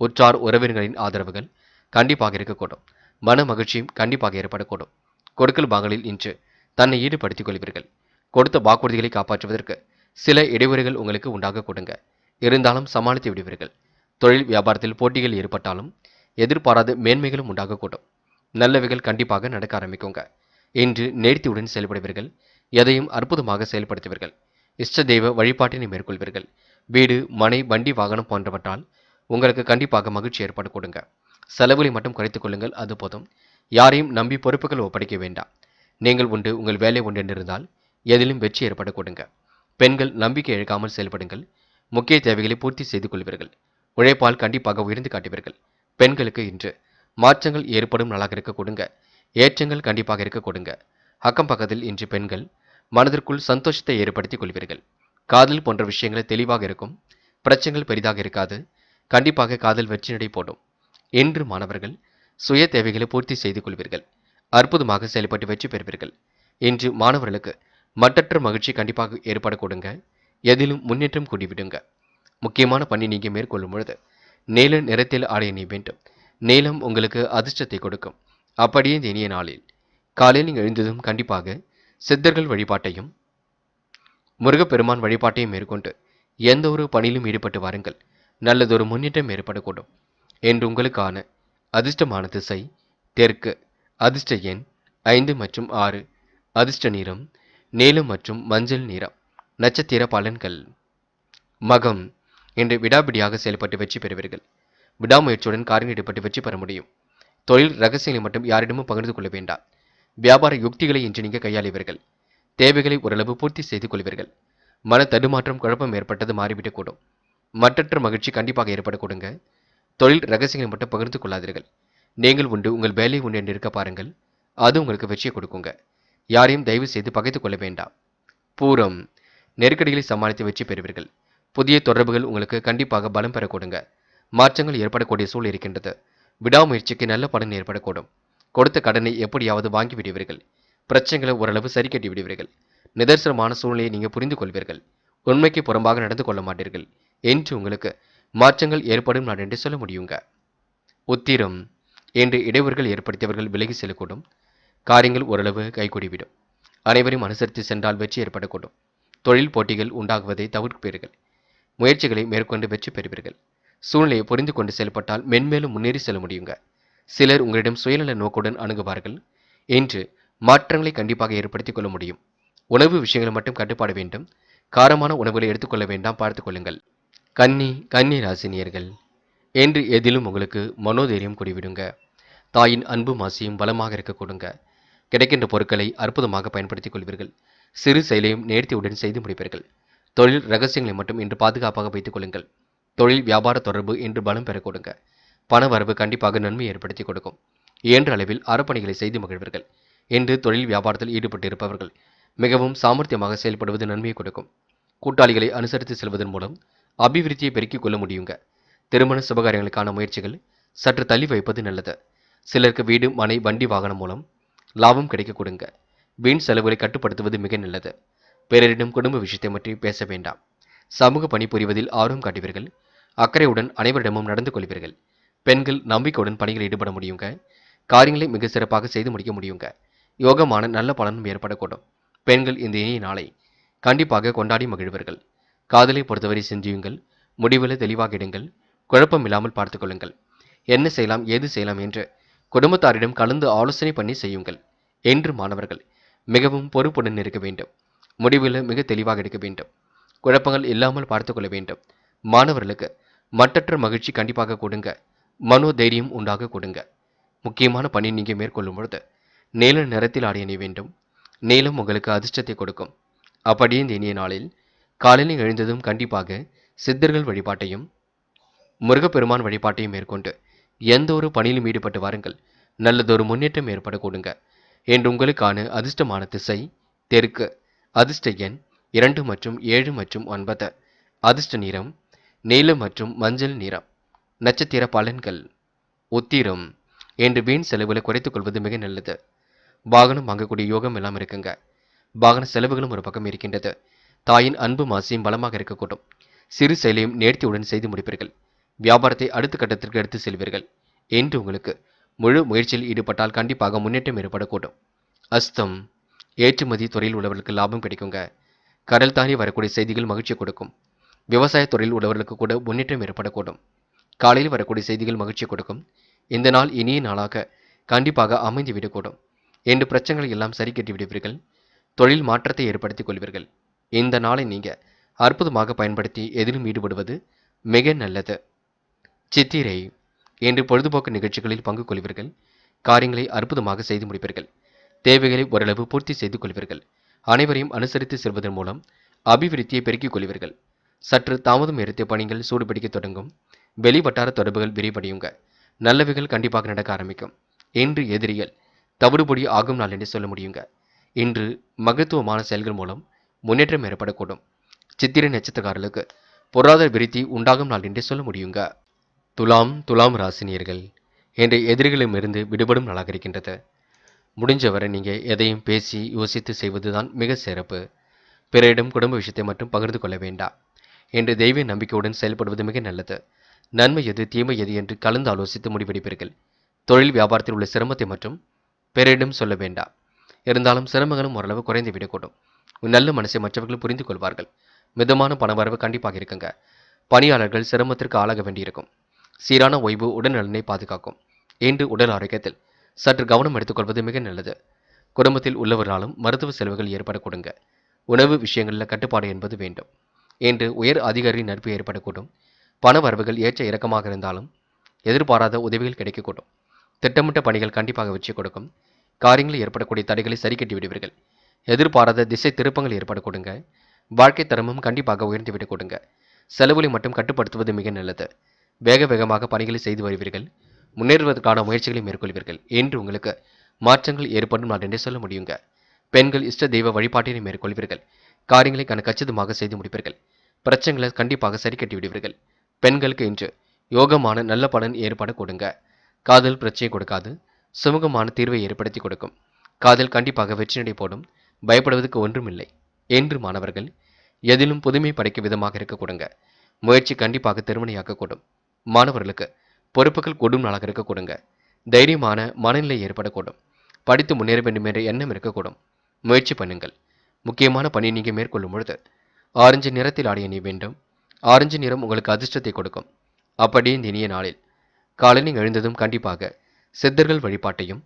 A: உற்றார் உறவினர்களின் ஆதரவுகள் கண்டிப்பாக இருக்கக்கூடும். மன மகிழ்ச்சியும் கண்டிப்பாக ஏற்படக்கூடும். கொடுக்கல் வாங்கலில் இன்று தன்னை ஈடுபடுத்திக் கொள்வீர்கள். கொடுத்த வாக்குறுதிகளை காப்பாற்றுவதற்கு சில இடைவெளிகள் உங்களுக்கு உண்டாக கொடுங்க. இருந்தாலும் சமாளித்து விடுவீர்கள். தொழில் வியாபாரத்தில் போட்டிகள் ஏற்பட்டாலும் எதிர்பாராத மேன்மைகளும் உண்டாகக்கூடும். நல்லவைகள் கண்டிப்பாக நடக்க ஆரம்பிக்குங்க. இன்று நேர்த்தியுடன் செயல்படுவீர்கள். எதையும் அற்புதமாக செயல்படுத்துவீர்கள். இஷ்ட தெய்வ வழிபாட்டினை மேற்கொள்வீர்கள். வீடு, மனை, வண்டி, வாகனம் போன்றவற்றால் உங்களுக்கு கண்டிப்பாக மகிழ்ச்சி ஏற்பட கொடுங்க. செலவுகளை மட்டும் குறைத்துக் கொள்ளுங்கள், அது போதும். யாரையும் நம்பி பொறுப்புகள் ஒப்படைக்க வேண்டாம். நீங்கள் உண்டு, உங்கள் வேலை உண்டு என்றிருந்தால் எதிலும் வெற்றி ஏற்பட கொடுங்க. பெண்கள் நம்பிக்கை இழக்காமல் செயல்படுங்கள். முக்கிய தேவைகளை பூர்த்தி செய்து கொள்வீர்கள். உழைப்பால் கண்டிப்பாக உயர்ந்து காட்டுவீர்கள். பெண்களுக்கு இன்று மாற்றங்கள் ஏற்படும் நாளாக இருக்க கொடுங்க. ஏற்றங்கள் கண்டிப்பாக இருக்க கொடுங்க. அக்கம் பக்கத்தில் இன்று பெண்கள் மனதிற்குள் சந்தோஷத்தை ஏற்படுத்திக் கொள்வீர்கள். காதல் போன்ற விஷயங்கள் தெளிவாக இருக்கும். பிரச்சனைகள் பெரிதாக இருக்காது. கண்டிப்பாக காதல் வெற்றி நடை போடும். இன்று மாணவர்கள் சுய தேவைகளை பூர்த்தி செய்து கொள்வீர்கள். அற்புதமாக செயல்பட்டு வெற்றி பெறுவீர்கள். இன்று மாணவர்களுக்கு மட்டற்ற மகிழ்ச்சி கண்டிப்பாக ஏற்பட கொடுங்க. எதிலும் முன்னேற்றம் கூடிவிடுங்க. முக்கியமான பணி நீங்க மேற்கொள்ளும் பொழுது நீல நிறத்தில் ஆடை அணிய வேண்டும். நீலம் உங்களுக்கு அதிர்ஷ்டத்தை கொடுக்கும். அப்படியே இந்த இனிய நாளில் காலையில் நீங்கள் எழுந்ததும் கண்டிப்பாக சித்தர்கள் வழிபாட்டையும் முருகப்பெருமான் வழிபாட்டையும் மேற்கொண்டு எந்த ஒரு பணியிலும் ஈடுபட்டு வாருங்கள். நல்லதொரு முன்னேற்றம் ஏற்படக்கூடும். என்று உங்களுக்கான அதிர்ஷ்டமான திசை தெற்கு. அதிர்ஷ்ட எண் 5 மற்றும் 6. அதிர்ஷ்ட நிறம் நீலம் மற்றும் மஞ்சள் நிறம். நட்சத்திர பலன்கள். மகம். இன்று விடாபிடியாக செயல்பட்டு வெற்றி பெறுவீர்கள். விடாமுயற்சியுடன் காரியம் ஈடுபட்டு வெற்றி பெற முடியும். தொழில் ரகசியங்களை மட்டும் யாரிடமும் பகிர்ந்து கொள்ள வேண்டாம். வியாபார யுக்திகளை இன்று நீங்கள் கையாளுவீர்கள். தேவைகளை ஓரளவு பூர்த்தி செய்து கொள்வீர்கள். மன தடுமாற்றம், குழப்பம் ஏற்பட்டது மாறிவிடக்கூடும். மட்டற்ற மகிழ்ச்சி கண்டிப்பாக ஏற்பட கொடுங்க. தொழில் ரகசியங்களை மட்டும் பகிர்ந்து கொள்ளாதீர்கள். நீங்கள் உண்டு, உங்கள் வேலை உண்டு என்று இருக்க பாருங்கள். அது உங்களுக்கு வெற்றியை கொடுக்குங்க. யாரையும் தயவு செய்து பகைத்துக் கொள்ள வேண்டாம். பூரம். நெருக்கடிகளை சமாளித்து வெற்றி பெறுவீர்கள். புதிய தொடர்புகள் உங்களுக்கு கண்டிப்பாக பலம் பெற கொடுங்க. மாற்றங்கள் ஏற்படக்கூடிய சூழல் இருக்கின்றது. விடாமுயற்சிக்கு நல்ல பலன் ஏற்படக்கூடும். கொடுத்த கடனை எப்படியாவது வாங்கி விடுவீர்கள். பிரச்சனைகளை ஓரளவு சரி கட்டி விடுவீர்கள். நிதர்சனமான சூழ்நிலையை நீங்கள் புரிந்து கொள்வீர்கள். உண்மைக்கு புறம்பாக நடந்து கொள்ள மாட்டீர்கள். என்று உங்களுக்கு மாற்றங்கள் ஏற்படும் நாள் என்று சொல்ல முடியுங்க. உத்திரம். என்று இடையூறுகள் ஏற்படுத்தியவர்கள் விலகி செல்லக்கூடும். காரியங்கள் ஓரளவு கைகூடிவிடும். அனைவரையும் அனுசரித்து சென்றால் வெற்றி ஏற்படக்கூடும். தொழில் போட்டிகள் உண்டாகுவதை தவிர்ப்பீர்கள். முயற்சிகளை மேற்கொண்டு வெற்றி பெறுவீர்கள். சூழ்நிலையை புரிந்து கொண்டு செயல்பட்டால் மென்மேலும் முன்னேறி செல்ல முடியுங்க. சிலர் உங்களிடம் சுயநல நோக்குடன் அணுகுவார்கள். இன்று மாற்றங்களை கண்டிப்பாக ஏற்படுத்திக் கொள்ள முடியும். உணவு விஷயங்களை மட்டும் கட்டுப்பாட வேண்டும். காரமான உணவுகளை எடுத்துக்கொள்ள வேண்டாம், பார்த்துக் கொள்ளுங்கள். கன்னி ராசினியர்கள். என்று எதிலும் உங்களுக்கு மனோதைரியம் கூடிவிடுங்க. தாயின் அன்பும் ஆசையும் பலமாக இருக்க கொடுங்க. கிடைக்கின்ற பொருட்களை அற்புதமாக பயன்படுத்திக் கொள்வீர்கள். சிறு செயலையும் நேர்த்தியுடன் செய்து முடிப்பீர்கள். தொழில் ரகசியங்களை மட்டும் இன்று பாதுகாப்பாக வைத்துக் கொள்ளுங்கள். தொழில் வியாபார தொடர்பு இன்று பலம் பெற கொடுங்க. பண வரவு கண்டிப்பாக நன்மை ஏற்படுத்தி கொடுக்கும். இயன்ற அளவில் அறப்பணிகளை செய்து மகிழ்வீர்கள். இன்று தொழில் வியாபாரத்தில் ஈடுபட்டு இருப்பவர்கள் மிகவும் சாமர்த்தியமாக செயல்படுவது நன்மையை கொடுக்கும். கூட்டாளிகளை அனுசரித்து செல்வதன் மூலம் அபிவிருத்தியை பெருக்கிக் கொள்ள முடியுங்க. திருமண சுபகாரியங்களுக்கான முயற்சிகள் சற்று தள்ளி வைப்பது நல்லது. சிலருக்கு வீடு, மனை, வண்டி, வாகனம் மூலம் லாபம் கிடைக்க கொடுங்க. வீண் செலவுகளை கட்டுப்படுத்துவது மிக நல்லது. பிறரிடம் குடும்ப விஷயத்தை பற்றி பேச வேண்டாம். சமூக பணிபுரிவதில் ஆர்வம் காட்டுவீர்கள். அக்கறையுடன் அனைவரிடமும் நடந்து கொள்வீர்கள். பெண்கள் நம்பிக்கையுடன் பணிகளில் ஈடுபட முடியுங்க. காரியங்களை மிக சிறப்பாக செய்து முடிக்க முடியுங்க. யோகமான நல்ல பலனும் ஏற்படக்கூடும். பெண்கள் இந்த இனிய நாளை கண்டிப்பாக கொண்டாடி மகிழ்வர்கள். காதலை பொறுத்தவரை செஞ்சுயுங்கள். முடிவில் தெளிவாக இடுங்கள். குழப்பம் இல்லாமல் பார்த்துக் கொள்ளுங்கள். என்ன செய்யலாம், ஏது செய்யலாம் என்று குடும்பத்தாரிடம் கலந்து ஆலோசனை பண்ணி செய்யுங்கள். என்று மாணவர்கள் மிகவும் பொறுப்புடன் இருக்க வேண்டும். முடிவில் மிக தெளிவாக எடுக்க வேண்டும். குழப்பங்கள் இல்லாமல் பார்த்துக் கொள்ள வேண்டும். மாணவர்களுக்கு மட்டற்ற மகிழ்ச்சி கண்டிப்பாக கொடுங்க. மனோ தைரியம் உண்டாக கொடுங்க. முக்கியமான பணி நீங்க மேற்கொள்ளும் பொழுது நீல நிறத்தில் ஆடை அணிய வேண்டும். நீலம் உங்களுக்கு அதிர்ஷ்டத்தை கொடுக்கும். அப்படியே இந்த இனிய நாளில் காலையில் எழுந்ததும் கண்டிப்பாக சித்தர்கள் வழிபாட்டையும் முருகப்பெருமான் வழிபாட்டையும் மேற்கொண்டு எந்த ஒரு பணியிலும் ஈடுபட்டு வாருங்கள். நல்லதொரு முன்னேற்றம் ஏற்பட கொடுங்க. என்று உங்களுக்கான அதிர்ஷ்டமான திசை தெற்கு. அதிர்ஷ்ட எண் 2 மற்றும் 7 மற்றும் 9. அதிர்ஷ்ட நிறம் நீலம் மற்றும் மஞ்சள் நிறம். நட்சத்திர பலன்கள். உத்திரம். என்று வீண் செலவுகளை குறைத்துக் கொள்வது மிக நல்லது. வாகனம் வாங்கக்கூடிய யோகம் எல்லாம் இருக்குங்க. வாகன செலவுகளும் ஒரு பக்கம் இருக்கின்றது. தாயின் அன்பும் ஆசையும் பலமாக இருக்கக்கூடும். சிறு செயலையும் நேர்த்தியுடன் செய்து முடிப்பீர்கள். வியாபாரத்தை அடுத்த கட்டத்திற்கு எடுத்து செல்வீர்கள். என்று உங்களுக்கு முழு முயற்சியில் ஈடுபட்டால் கண்டிப்பாக முன்னேற்றம் ஏற்படக்கூடும். அஸ்தம். ஏற்றுமதி துறையில் உள்ளவர்களுக்கு லாபம் கிடைக்குங்க. கடல் தாண்டி வரக்கூடிய செய்திகள் மகிழ்ச்சி கொடுக்கும். விவசாயத் துறையில் உள்ளவர்களுக்கு கூட முன்னேற்றம் ஏற்படக்கூடும். காலையில் வரக்கூடிய செய்திகள் மகிழ்ச்சி கொடுக்கும். இந்த நாள் இனிய நாளாக கண்டிப்பாக அமைந்து விடக்கூடும். என்று பிரச்சனைகளை எல்லாம் சரி கட்டி விடுவீர்கள். தொழில் மாற்றத்தை ஏற்படுத்திக் கொள்வீர்கள். இந்த நாளை நீங்க அற்புதமாக பயன்படுத்தி எதிலும் ஈடுபடுவது மிக நல்லது. சித்திரை என்று பொழுதுபோக்கு நிகழ்ச்சிகளில் பங்கு கொள்வீர்கள். காரியங்களை அற்புதமாக செய்து முடிப்பீர்கள். தேவைகளை ஓரளவு பூர்த்தி செய்து கொள்வீர்கள். அனைவரையும் அனுசரித்து செல்வதன் மூலம் அபிவிருத்தியை பெருக்கிக் கொள்வீர்கள். சற்று தாமதம் எடுத்து பணிகள் சூடுபிடிக்க தொடங்கும். வெளி வட்டார தொடர்புகள் விரிவடையுங்க. நல்லவைகள் கண்டிப்பாக நடக்க ஆரம்பிக்கும். இன்று எதிரிகள் தவிடுபொடி ஆகும் நாள் என்று சொல்ல முடியுங்க. இன்று மகத்துவமான செயல்கள் மூலம் முன்னேற்றம் ஏற்படக்கூடும். சித்திரை நட்சத்திரக்காரர்களுக்கு பொருளாதார விருத்தி உண்டாகும் நாள் என்று சொல்ல முடியுங்க. துலாம் ராசினியர்கள் என்ற எதிரிகளிடமிருந்து விடுபடும் நாளாக இருக்கின்றது. முடிஞ்சவரை நீங்க எதையும் பேசி யோசித்து செய்வதுதான் மிக சிறப்பு. பிறரிடம் குடும்ப விஷயத்தை மட்டும் பகிர்ந்து கொள்ள வேண்டாம் என்று தெய்வ நம்பிக்கையுடன் செயல்படுவது மிக நல்லது. நன்மை எது தீமை எது என்று கலந்து ஆலோசித்து முடிவெடுப்பீர்கள். தொழில் வியாபாரத்தில் உள்ள சிரமத்தை மட்டும் பிறரிடம் சொல்ல வேண்டாம். இருந்தாலும் சிரமங்களும் ஓரளவு குறைந்து விடக்கூடும். நல்ல மனசை மற்றவர்கள் புரிந்து கொள்வார்கள். மிதமான பணவரவு கண்டிப்பாக இருக்குங்க. பணியாளர்கள் சிரமத்திற்கு ஆளாக வேண்டியிருக்கும். சீரான ஓய்வு உடல் நலனை பாதுகாக்கும். இன்று உடல் ஆரோக்கியத்தில் சற்று கவனம் எடுத்துக்கொள்வது மிக நல்லது. குடும்பத்தில் உள்ளவர்களாலும் மருத்துவ செலவுகள் ஏற்படக்கூடுங்க. உணவு விஷயங்களில் கட்டுப்பாடு என்பது வேண்டும். இன்று உயர் அதிகாரி நட்பு ஏற்படக்கூடும். பண வரவுகள் ஏற்ற இறக்கமாக இருந்தாலும் எதிர்பாராத உதவிகள் கிடைக்கக்கூடும். திட்டமிட்ட பணிகள் கண்டிப்பாக வெற்றி கொடுக்கும். காரியங்களில் ஏற்படக்கூடிய தடைகளை சரி கட்டி விடுவீர்கள். எதிர்பாராத திசை திருப்பங்கள் ஏற்படக்கூடுங்க. வாழ்க்கை தரமும் கண்டிப்பாக உயர்ந்து விட கொடுங்க. செலவுகளை மட்டும் கட்டுப்படுத்துவது மிக நல்லது. வேக வேகமாக பணிகளை செய்து வருவீர்கள். முன்னேறுவதற்கான முயற்சிகளை மேற்கொள்வீர்கள். என்று உங்களுக்கு மாற்றங்கள் ஏற்படும் நாள் என்றே சொல்ல முடியுங்க. பெண்கள் இஷ்ட தெய்வ வழிபாட்டினை மேற்கொள்வீர்கள். காரியங்களை கச்சிதமாக செய்து முடிப்பீர்கள். பிரச்சனைகளை கண்டிப்பாக சரி கட்டி விடுவீர்கள். பெண்களுக்கு இன்று யோகமான நல்ல பலன் ஏற்பட கொடுங்க. காதல் பிரச்சனை கொடுக்காது. சுமூகமான தீர்வை ஏற்படுத்தி கொடுக்கும். காதல் கண்டிப்பாக வெற்றி நடை போடும். பயப்படுவதற்கு ஒன்றுமில்லை. என்று மாணவர்கள் எதிலும் புதுமை படைக்கும் விதமாக இருக்க கொடுங்க. முயற்சி கண்டிப்பாக திருமணியாக்கக்கூடும். மாணவர்களுக்கு பொறுப்புகள் கூடும் நாளாக இருக்க கொடுங்க. தைரியமான மனநிலை ஏற்படக்கூடும். படித்து முன்னேற வேண்டும் என்ற எண்ணம் இருக்கக்கூடும். முயற்சி பண்ணுங்கள். முக்கியமான பணி நீங்க மேற்கொள்ளும் பொழுது ஆரஞ்சு நிறத்தில் ஆடிய நீ வேண்டும். ஆரஞ்சு நிறம் உங்களுக்கு அதிர்ஷ்டத்தை கொடுக்கும். அப்படியே இந்த இனிய நாளில் காலை நீங்கள் எழுந்ததும் கண்டிப்பாக சித்தர்கள் வழிபாட்டையும்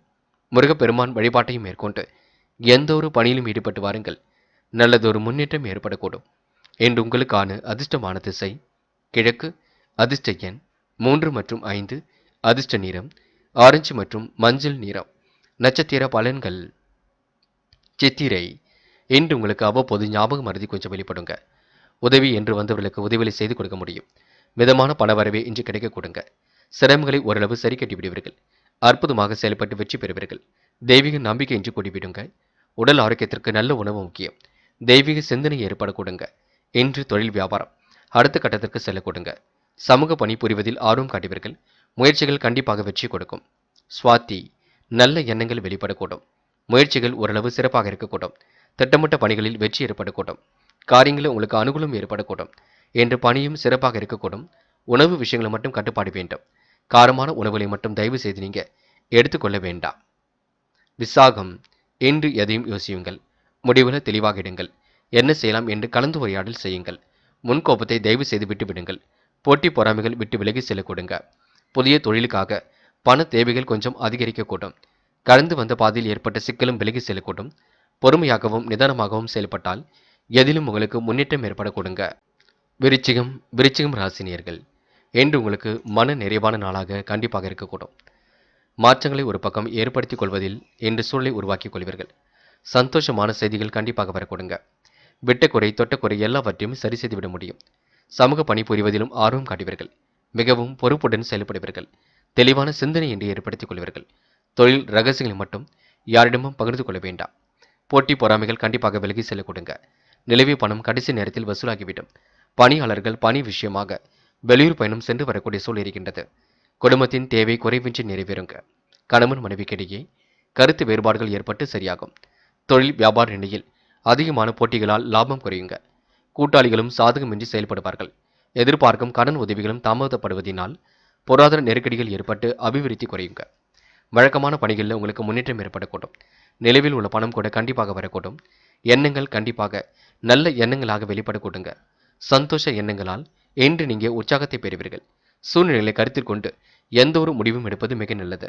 A: முருகப்பெருமான் வழிபாட்டையும் மேற்கொண்டு எந்த ஒரு பணியிலும் ஈடுபட்டு வாருங்கள். நல்லதொரு முன்னேற்றம் ஏற்படக்கூடும். என்று உங்களுக்கான அதிர்ஷ்டமான திசை கிழக்கு, அதிர்ஷ்ட எண் 3 மற்றும் 5, அதிர்ஷ்ட நிறம் ஆரஞ்சு மற்றும் மஞ்சள் நிறம். நட்சத்திர பலன்கள். சித்திரை இன்று உங்களுக்கு அவ்வப்போது ஞாபக மறதி கொஞ்சம் வெளிப்படுங்க. உதவி என்று வந்தவர்களுக்கு உதவிகளை செய்து கொடுக்க முடியும். மிதமான பணவரவே இன்று கிடைக்க கொடுங்க. சிரமங்களை ஓரளவு சரி கட்டி விடுவீர்கள். அற்புதமாக செயல்பட்டு வெற்றி பெறுவீர்கள். தெய்வீக நம்பிக்கை இன்று கூடிவிடுங்க. உடல் ஆரோக்கியத்திற்கு நல்ல உணவு முக்கியம். தெய்வீக சிந்தனை ஏற்பட கொடுங்க. இன்று தொழில் வியாபாரம் அடுத்த கட்டத்திற்கு செல்ல கொடுங்க. சமூக பணி புரிவதில் ஆர்வம் காட்டுவீர்கள். முயற்சிகள் கண்டிப்பாக வெற்றி கொடுக்கும். சுவாதி நல்ல எண்ணங்கள் வெளிப்படக்கூடும். முயற்சிகள் ஓரளவு சிறப்பாக இருக்கக்கூடும். திட்டமிட்ட பணிகளில் வெற்றி ஏற்படக்கூடும். காரியங்களில் உங்களுக்கு அனுகூலம் ஏற்படக்கூடும். என்று பணியும் சிறப்பாக இருக்கக்கூடும். உணவு விஷயங்களை மட்டும் கட்டுப்பாடு வேண்டும். காரமான உணவுகளை மட்டும் தயவு செய்து நீங்க எடுத்துக்கொள்ள வேண்டாம். விசாகம் என்று எதையும் யோசியுங்கள். முடிவுல தெளிவாக இடுங்கள். என்ன செய்யலாம் என்று கலந்துரையாடல் செய்யுங்கள். முன்கோபத்தை தயவு செய்து விட்டுவிடுங்கள். போட்டி பொறாமைகள் விட்டு விலகி செல்ல கொடுங்க. புதிய தொழிலுக்காக பண தேவைகள் கொஞ்சம் அதிகரிக்கக்கூடும். கடந்து வந்த பாதையில் ஏற்பட்ட சிக்கலும் விலகி செல்லக்கூடும். பொறுமையாகவும் நிதானமாகவும் செயல்பட்டால் எதிலும் உங்களுக்கு முன்னேற்றம் ஏற்பட கொடுங்க. விருச்சிகம் ராசினியர்கள் என்று உங்களுக்கு மன நிறைவான நாளாக கண்டிப்பாக இருக்கக்கூடும். மாற்றங்களை ஒரு பக்கம் ஏற்படுத்திக் கொள்வதில் என்று சூழலை உருவாக்கிக் கொள்வீர்கள். சந்தோஷமான செய்திகள் கண்டிப்பாக வரக்கூடுங்க. விட்ட குறை தொட்ட குறை எல்லாவற்றையும் சரி செய்துவிட முடியும். சமூக பணி புரிவதிலும் ஆர்வம் காட்டுவீர்கள். மிகவும் பொறுப்புடன் செயல்படுவீர்கள். தெளிவான சிந்தனை என்று ஏற்படுத்திக் கொள்வீர்கள். தொழில் ரகசியங்களை மட்டும் யாரிடமும் பகிர்ந்து கொள்ள வேண்டாம். போட்டி பொறாமைகள் கண்டிப்பாக விலகி செல்ல கொடுங்க. நிலவிய பணம் கடைசி நேரத்தில் வசூலாகிவிடும். பணியாளர்கள் பணி விஷயமாக வெளியூர் பயணம் சென்று வரக்கூடிய சூழல் இருக்கின்றது. குடும்பத்தின் தேவை குறைவின்றி நிறைவேறுங்க. கணவன் மனைவிக்கிடையே கருத்து வேறுபாடுகள் ஏற்பட்டு சரியாகும். தொழில் வியாபார நிலையில் அதிகமான போட்டிகளால் லாபம் குறையுங்க. கூட்டாளிகளும் சாதகமின்றி செயல்படுவார்கள். எதிர்பார்க்கும் கடன் உதவிகளும் தாமதப்படுவதனால் பொருளாதார நெருக்கடிகள் ஏற்பட்டு அபிவிருத்தி குறையுங்க. வழக்கமான பணிகளில் உங்களுக்கு முன்னேற்றம் ஏற்படக்கூடும். நிலவில் உள்ள பணம் கூட கண்டிப்பாக வரக்கூடும். எண்ணங்கள் கண்டிப்பாக நல்ல எண்ணங்களாக வெளிப்படக்கூடுங்க. சந்தோஷ எண்ணங்களால் இன்று நீங்க உற்சாகத்தை பெறுவீர்கள். சூழ்நிலைகளை கருத்தில் கொண்டு எந்த ஒரு முடிவும் எடுப்பது மிக நல்லது.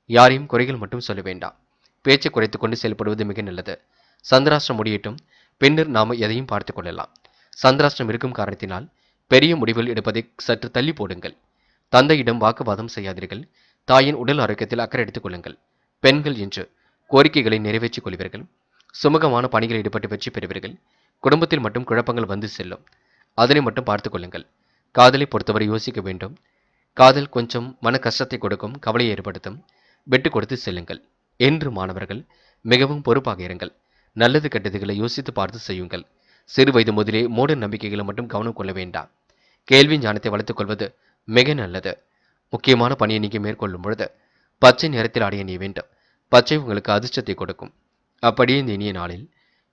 A: யாரையும் குறைகள் மட்டும் சொல்ல வேண்டாம். பேச்சை குறைத்துக் கொண்டு செயல்படுவது மிக நல்லது. சந்திராஷ்டிரம் முடியட்டும், பின்னர் நாம எதையும் பார்த்துக் கொள்ளலாம். சந்திராஷ்டிரம் இருக்கும் காரணத்தினால் பெரிய முடிவுகள் எடுப்பதை சற்று தள்ளி போடுங்கள். தந்தையிடம் வாக்குவாதம் செய்யாதீர்கள். தாயின் உடல் ஆரோக்கியத்தில் அக்கறை எடுத்துக் கொள்ளுங்கள். பெண்கள் என்று கோரிக்கைகளை நிறைவேற்றிக் கொள்வீர்கள். சுமூகமான பணிகளில் ஈடுபட்டு வெற்றி பெறுவீர்கள். குடும்பத்தில் மட்டும் குழப்பங்கள் வந்து செல்லும். அதனை மட்டும் பார்த்துக் கொள்ளுங்கள். காதலை பொறுத்தவரை யோசிக்க வேண்டும். காதல் கொஞ்சம் மன கஷ்டத்தை கொடுக்கும், கவலையை ஏற்படுத்தும். விட்டு கொடுத்து செல்லுங்கள். என்று மாணவர்கள் மிகவும் பொறுப்பாக இருங்கள். நல்லது கெட்டதுகளை யோசித்து பார்த்து செய்யுங்கள். சிறு வயது முதலே மூட நம்பிக்கைகளை மட்டும் கவனம் கொள்ள வேண்டாம். கேள்வி ஞானத்தை வளர்த்துக் கொள்வது மிக நல்லது. முக்கியமான பணியை நீங்க மேற்கொள்ளும் பொழுது பச்சை நிறத்தில் அடைய நீ வேண்டும். பச்சை உங்களுக்கு அதிர்ஷ்டத்தை கொடுக்கும். அப்படியே இந்த இனிய நாளில்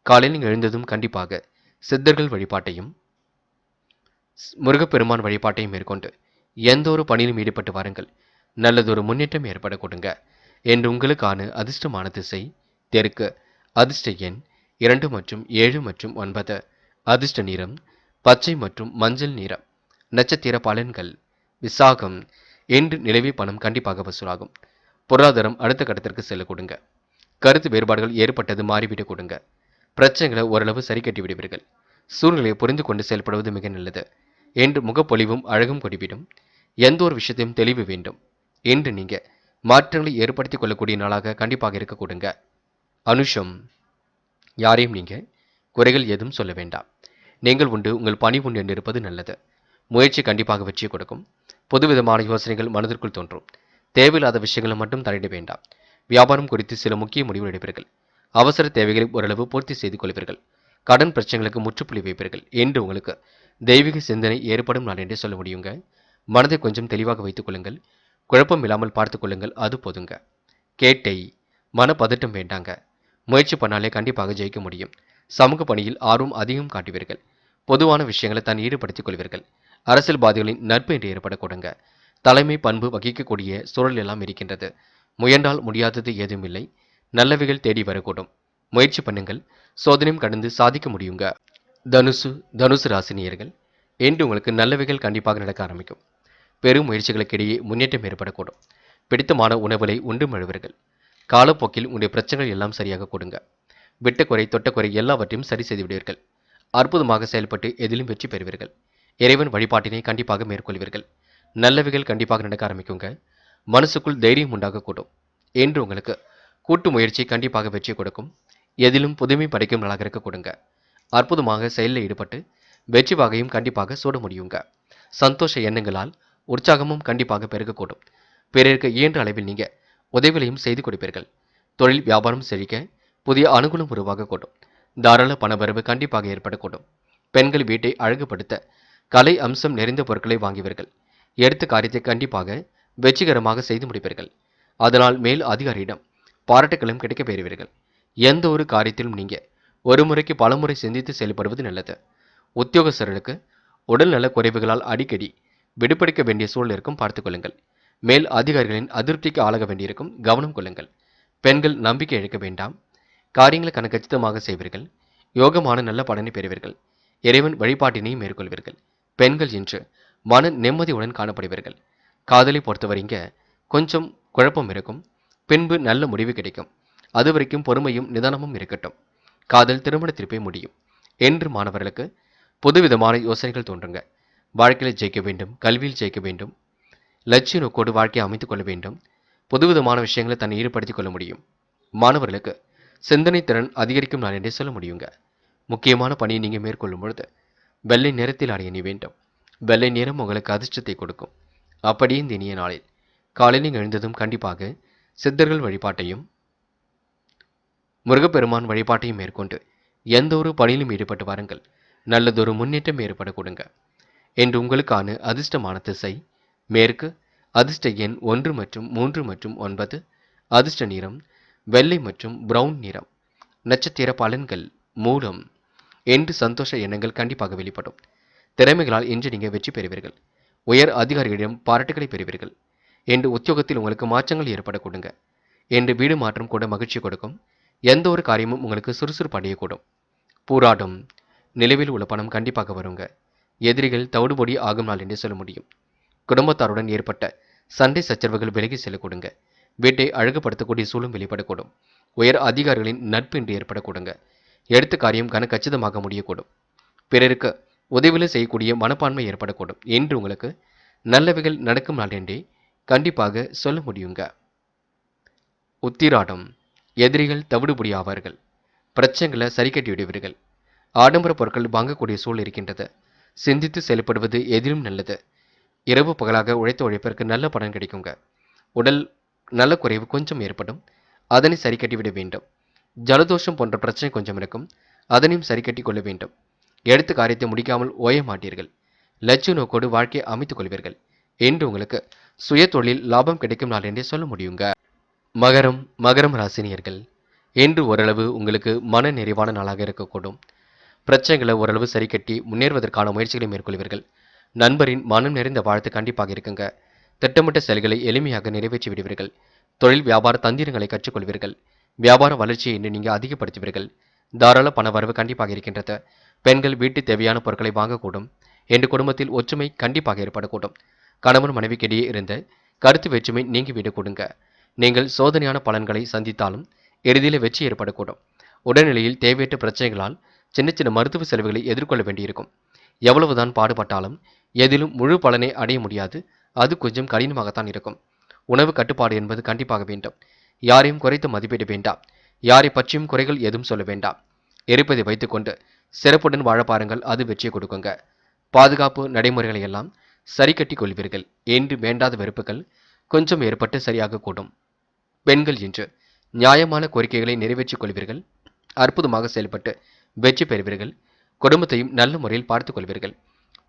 A: காலையில் எழுந்ததும் கண்டிப்பாக சித்தர்கள் வழிபாட்டையும் முருகப்பெருமான் வழிபாட்டையும் மேற்கொண்டு எந்த ஒரு பணியிலும் ஈடுபட்டு வாருங்கள். நல்லதொரு முன்னேற்றம் ஏற்பட கொடுங்க. என்று உங்களுக்கான அதிர்ஷ்டமான திசை தெற்கு. அதிர்ஷ்ட எண் 2 மற்றும் 7 மற்றும் 9. அதிர்ஷ்ட நிறம் பச்சை மற்றும் மஞ்சள் நிறம். நட்சத்திர பலன்கள். விசாகம். என்று நிலவி பணம் கண்டிப்பாக வசூலாகும். பொருளாதாரம் அடுத்த கட்டத்திற்கு செல்ல கொடுங்க. கருத்து வேறுபாடுகள் ஏற்பட்டது மாறிவிட கொடுங்க. பிரச்சனைகளை ஓரளவு சரி கட்டி விடுவீர்கள். சூழ்நிலையை புரிந்து கொண்டு செயல்படுவது மிக நல்லது. என்று முகப்பொலிவும் அழகும் கொடிவிடும். எந்த ஒரு விஷயத்தையும் தெளிவு வேண்டும். என்று நீங்க மாற்றங்களை ஏற்படுத்திக் கொள்ளக்கூடிய நாளாக கண்டிப்பாக இருக்க கொடுங்க. அனுஷம். யாரையும் நீங்க குறைகள் ஏதும் சொல்ல வேண்டாம். நீங்கள் உண்டு, உங்கள் பணி உண்டு என்று இருப்பது நல்லது. முயற்சி கண்டிப்பாக வெற்றியை கொடுக்கும். புதுவிதமான யோசனைகள் மனதிற்குள் தோன்றும். தேவையில்லாத விஷயங்களை மட்டும் தலையிட வேண்டாம். வியாபாரம் குறித்து சில முக்கிய முடிவுகள் எடுப்பீர்கள். அவசர தேவைகளை ஓரளவு பூர்த்தி செய்து கொள்வீர்கள். கடன் பிரச்சனைகளுக்கு முற்றுப்புள்ளி வைப்பீர்கள். என்று உங்களுக்கு தெய்வீக சிந்தனை ஏற்படும் நாள் என்றே சொல்ல முடியுங்க. மனதை கொஞ்சம் தெளிவாக வைத்துக் கொள்ளுங்கள். குழப்பம் இல்லாமல் பார்த்துக் கொள்ளுங்கள், அது போதுங்க. கேட்டை. மனப்பதட்டம் வேண்டாங்க. முயற்சி பண்ணாலே கண்டிப்பாக ஜெயிக்க முடியும். சமூக பணியில் ஆர்வம் அதிகம் காட்டுவீர்கள். பொதுவான விஷயங்களை தான் ஈடுபடுத்திக் கொள்வீர்கள். அரசியல்வாதிகளின் நட்பு என்று ஏற்பட கொடுங்க. தலைமை பண்பு வகிக்கக்கூடிய சூழல் எல்லாம் இருக்கின்றது. முயன்றால் முடியாதது ஏதும் இல்லை. நல்லவைகள் தேடி வரக்கூடும். முயற்சி பண்ணுங்கள். சோதனையும் கடந்து சாதிக்க முடியுங்க. தனுசு ராசினியர்கள். என்று உங்களுக்கு நல்லவைகள் கண்டிப்பாக நடக்க ஆரம்பிக்கும். பெரும் முயற்சிகளுக்கிடையே முன்னேற்றம் ஏற்படக்கூடும். பிடித்தமான உணவுகளை உண்டு மழுவீர்கள். காலப்போக்கில் உங்களுடைய பிரச்சனைகள் எல்லாம் சரியாக கொடுங்க. விட்டக்குறை தொட்டக்குறை எல்லாவற்றையும் சரி செய்து விடுவீர்கள். அற்புதமாக செயல்பட்டு எதிலும் வெற்றி பெறுவீர்கள். இறைவன் வழிபாட்டினை கண்டிப்பாக மேற்கொள்வீர்கள். நல்லவைகள் கண்டிப்பாக நடக்க ஆரம்பிக்குங்க. மனசுக்குள் தைரியம் உண்டாகக்கூடும். என்று உங்களுக்கு கூட்டு முயற்சி கண்டிப்பாக வெற்றி கொடுக்கும். எதிலும் புதுமை படைக்கும் நாளாக இருக்க கொடுங்க. அற்புதமாக செயலில் ஈடுபட்டு வெற்றி வாகையும் கண்டிப்பாக சூட முடியுங்க. சந்தோஷ எண்ணங்களால் உற்சாகமும் கண்டிப்பாக பெருகக்கூடும். பிறருக்கு இயன்ற அளவில் நீங்க உதவிகளையும் செய்து கொடுப்பீர்கள். தொழில் வியாபாரம் செழிக்க புதிய அனுகூலம் உருவாகக்கூடும். தாராள பணவரவு கண்டிப்பாக ஏற்படக்கூடும். பெண்கள் வீட்டை அழகுபடுத்த கலை அம்சம் நிறைந்த பொருட்களை வாங்குவீர்கள். எடுத்த காரியத்தை கண்டிப்பாக வெற்றிகரமாக செய்து முடிப்பீர்கள். அதனால் மேல் அதிகாரியிடம் பாராட்டுகளும் கிடைக்க பெறுவீர்கள். எந்த ஒரு காரியத்திலும் நீங்க ஒரு முறைக்கு பலமுறை சிந்தித்து செயல்படுவது நல்லது. உத்தியோகஸ்தர்களுக்கு உடல் நல குறைவுகளால் அடிக்கடி விடுபடுக்க வேண்டிய சூழல் இருக்கும், பார்த்துக் கொள்ளுங்கள். மேல் அதிகாரிகளின் அதிருப்திக்கு ஆளாக வேண்டியிருக்கும், கவனம் கொள்ளுங்கள். பெண்கள் நம்பிக்கை இழக்க வேண்டாம். காரியங்களை கச்சிதமாக செய்வீர்கள். யோகமான நல்ல பலனை பெறுவீர்கள். இறைவன் வழிபாட்டினையும் மேற்கொள்வீர்கள். பெண்கள் இன்று மன நிம்மதியுடன் காணப்படுவீர்கள். காதலை பொறுத்தவரைங்க கொஞ்சம் குழப்பம் இருக்கும். பின்பு நல்ல முடிவு கிடைக்கும். அதுவரைக்கும் பொறுமையும் நிதானமும் இருக்கட்டும். காதல் திருமணத்தில் போய் முடியும். என்று மாணவர்களுக்கு புதுவிதமான யோசனைகள் தோன்றுங்க. வாழ்க்கையில் ஜெயிக்க வேண்டும், கல்வியில் ஜெயிக்க வேண்டும், லட்சிய நோக்கோடு வாழ்க்கையை அமைத்துக் கொள்ள வேண்டும். புதுவிதமான விஷயங்களை தன்னை ஈடுபடுத்திக் கொள்ள முடியும். மாணவர்களுக்கு சிந்தனை திறன் அதிகரிக்கும் நாள் என்றே சொல்ல முடியுங்க. முக்கியமான பணியை நீங்க மேற்கொள்ளும் பொழுது வெள்ளை நிறத்தில் அடைய நீ வேண்டும். வெள்ளை நிறம் உங்களுக்கு அதிர்ஷ்டத்தை கொடுக்கும். அப்படியே இந்த இனிய நாளில் காலையில் எழுந்ததும் கண்டிப்பாக சித்தர்கள் வழிபாட்டையும் முருகப்பெருமான் வழிபாட்டையும் மேற்கொண்டு எந்த ஒரு பணியிலும் ஈடுபட்டு வாருங்கள். நல்லதொரு முன்னேற்றம் ஏற்பட கொடுங்க. என்று உங்களுக்கான அதிர்ஷ்டமான திசை மேற்கு. அதிர்ஷ்ட எண் 1 மற்றும் 3 மற்றும் 9. அதிர்ஷ்ட நிறம் வெள்ளை மற்றும் பிரவுன் நிறம். நட்சத்திர பலன்கள். மூலம். என்று சந்தோஷ எண்ணங்கள் கண்டிப்பாக வெளிப்படும். திறமைகளால் இன்று நீங்க வெற்றி பெறுவீர்கள். உயர் அதிகாரிகளிடம் பாராட்டுகளை பெறுவீர்கள். என்று உத்தியோகத்தில் உங்களுக்கு மாற்றங்கள் ஏற்பட கொடுங்க. என்று வீடு மாற்றம் கூட மகிழ்ச்சி கொடுக்கும். எந்த ஒரு காரியமும் உங்களுக்கு சுறுசுறுப்பு அடையக்கூடும். பூராடம். நிலவில் உள்ள பணம் கண்டிப்பாக வருங்க. எதிரிகள் தவிடுபொடி ஆகும் நாள் என்றே சொல்ல முடியும். குடும்பத்தாருடன் ஏற்பட்ட சண்டை சச்சரவுகள் விலகி செல்ல கொடுங்க. வீட்டை அழகுபடுத்தக்கூடிய சூழலும் வெளிப்படக்கூடும். உயர் அதிகாரிகளின் நட்பு இன்று ஏற்படக்கூடுங்க. எடுத்த காரியம் கன கச்சிதமாக முடியக்கூடும். பிறருக்கு உதவிகளை செய்யக்கூடிய மனப்பான்மை ஏற்படக்கூடும். என்று உங்களுக்கு நல்லவைகள் நடக்கும் நாள் என்றே கண்டிப்பாக சொல்ல முடியுங்க. உத்திராடம். எதிரிகள் தவிடுபொடி ஆவார்கள். பிரச்சனைகளை சரி கட்டி விடுவீர்கள். ஆடம்பர பொருட்கள் வாங்கக்கூடிய சூழல் இருக்கின்றது. சிந்தித்து செயல்படுவது எதிலும் நல்லது. இரவு பகலாக உழைத்த உழைப்பிற்கு நல்ல பலன் கிடைக்குங்க. உடல் நல குறைவு கொஞ்சம் ஏற்படும். அதனை சரி கட்டிவிட வேண்டும். ஜலதோஷம் போன்ற பிரச்சனை கொஞ்சம் இருக்கும். அதனையும் சரி கட்டி கொள்ள வேண்டும். எடுத்த காரியத்தை முடிக்காமல் ஓய மாட்டீர்கள். லட்சிய நோக்கோடு வாழ்க்கையை அமைத்துக் கொள்வீர்கள். என்று உங்களுக்கு சுய தொழில் லாபம் கிடைக்கும் நாள் என்றே சொல்ல முடியுங்க. மகரம் ராசினியர்கள். என்று ஓரளவு உங்களுக்கு மன நிறைவான நாளாக இருக்கக்கூடும். பிரச்சனைகளை ஓரளவு சரி கட்டி முன்னேறுவதற்கான முயற்சிகளை மேற்கொள்வீர்கள். நண்பரின் மனம் நிறைந்த வாழ்த்து கண்டிப்பாக இருக்குங்க. திட்டமிட்ட செயல்களை எளிமையாக நிறைவேற்றி விடுவீர்கள். தொழில் வியாபார தந்திரங்களை கற்றுக்கொள்வீர்கள். வியாபார வளர்ச்சியை இன்று நீங்கள் அதிகப்படுத்துவீர்கள். தாராள பண வரவு கண்டிப்பாக இருக்கின்றது. பெண்கள் வீட்டு தேவையான பொருட்களை வாங்கக்கூடும். என்று குடும்பத்தில் ஒற்றுமை கண்டிப்பாக ஏற்படக்கூடும். கணவன் மனைவிக்கிடையே இருந்த கருத்து வேற்றுமை நீங்கிவிடக் கொடுங்க. நீங்கள் சோதனையான பலன்களை சந்தித்தாலும் இறுதியில் வெற்றி ஏற்படக்கூடும். உடல்நிலையில் தேவையற்ற பிரச்சனைகளால் சின்ன சின்ன மருத்துவ செலவுகளை எதிர்கொள்ள வேண்டியிருக்கும். எவ்வளவுதான் பாடுபட்டாலும் எதிலும் முழு பலனை அடைய முடியாது. அது கொஞ்சம் கடினமாகத்தான் இருக்கும். உணவு கட்டுப்பாடு என்பது கண்டிப்பாக வேண்டும். யாரையும் குறைத்து மதிப்பிட வேண்டாம். யாரை பற்றியும் குறைகள் எதுவும் சொல்ல வேண்டாம். இருப்பதை வைத்துக்கொண்டு சிறப்புடன் வாழ பாருங்கள். அது வெற்றியை கொடுக்குங்க. பாதுகாப்பு நடைமுறைகளை எல்லாம் சரி கட்டி கொள்வீர்கள். என்று வேண்டாத வெறுப்புகள் கொஞ்சம் ஏற்பட்டு சரியாக கூடும். பெண்கள் இன்று நியாயமான கோரிக்கைகளை நிறைவேற்றிக் கொள்வீர்கள். அற்புதமாக செயல்பட்டு வெற்றி பெறுவீர்கள். குடும்பத்தையும் நல்ல முறையில் பார்த்துக் கொள்வீர்கள்.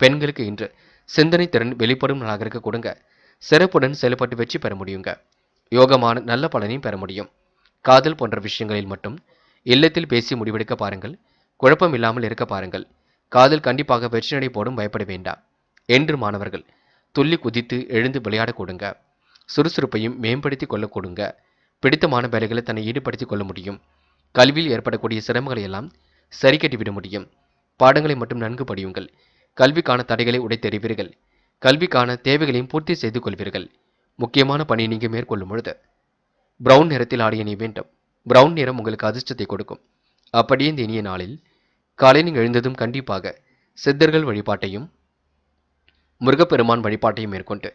A: பெண்களுக்கு இன்று சிந்தனை திறன் வெளிப்படும் நாளாக இருக்க கொடுங்க. சிறப்புடன் செயல்பட்டு வெற்றி பெற முடியுங்க. யோகமான நல்ல பலனையும் பெற முடியும். காதல் போன்ற விஷயங்களில் மட்டும் இல்லத்தில் பேசி முடிவெடுக்க பாருங்கள். குழப்பம் இல்லாமல் இருக்க பாருங்கள். காதல் கண்டிப்பாக வெற்றி நடை போடும், பயப்பட வேண்டாம். என்று மாணவர்கள் துள்ளி குதித்து எழுந்து விளையாட கொடுங்க. சுறுசுறுப்பையும் மேம்படுத்திக் கொள்ள கொடுங்க. பிடித்தமான வேலைகளை தன்னை ஈடுபடுத்திக் கொள்ள முடியும். கல்வியில் ஏற்படக்கூடிய சிரமங்களை எல்லாம் சரி கட்டிவிட முடியும். பாடங்களை மட்டும் நன்கு படியுங்கள். கல்விக்கான தடைகளை உடைத்தெறிவீர்கள். கல்விக்கான தேவைகளையும் பூர்த்தி செய்து கொள்வீர்கள். முக்கியமான பணியை நீங்கள் மேற்கொள்ளும் பொழுது பிரவுன் நிறத்தில் ஆடிய நீ வேண்டும். பிரவுன் நிறம் உங்களுக்கு அதிர்ஷ்டத்தை கொடுக்கும். அப்படியே இந்த இனிய நாளில் காலை நீங்கள் எழுந்ததும் கண்டிப்பாக சித்தர்கள் வழிபாட்டையும் முருகப்பெருமான் வழிபாட்டையும் மேற்கொண்டு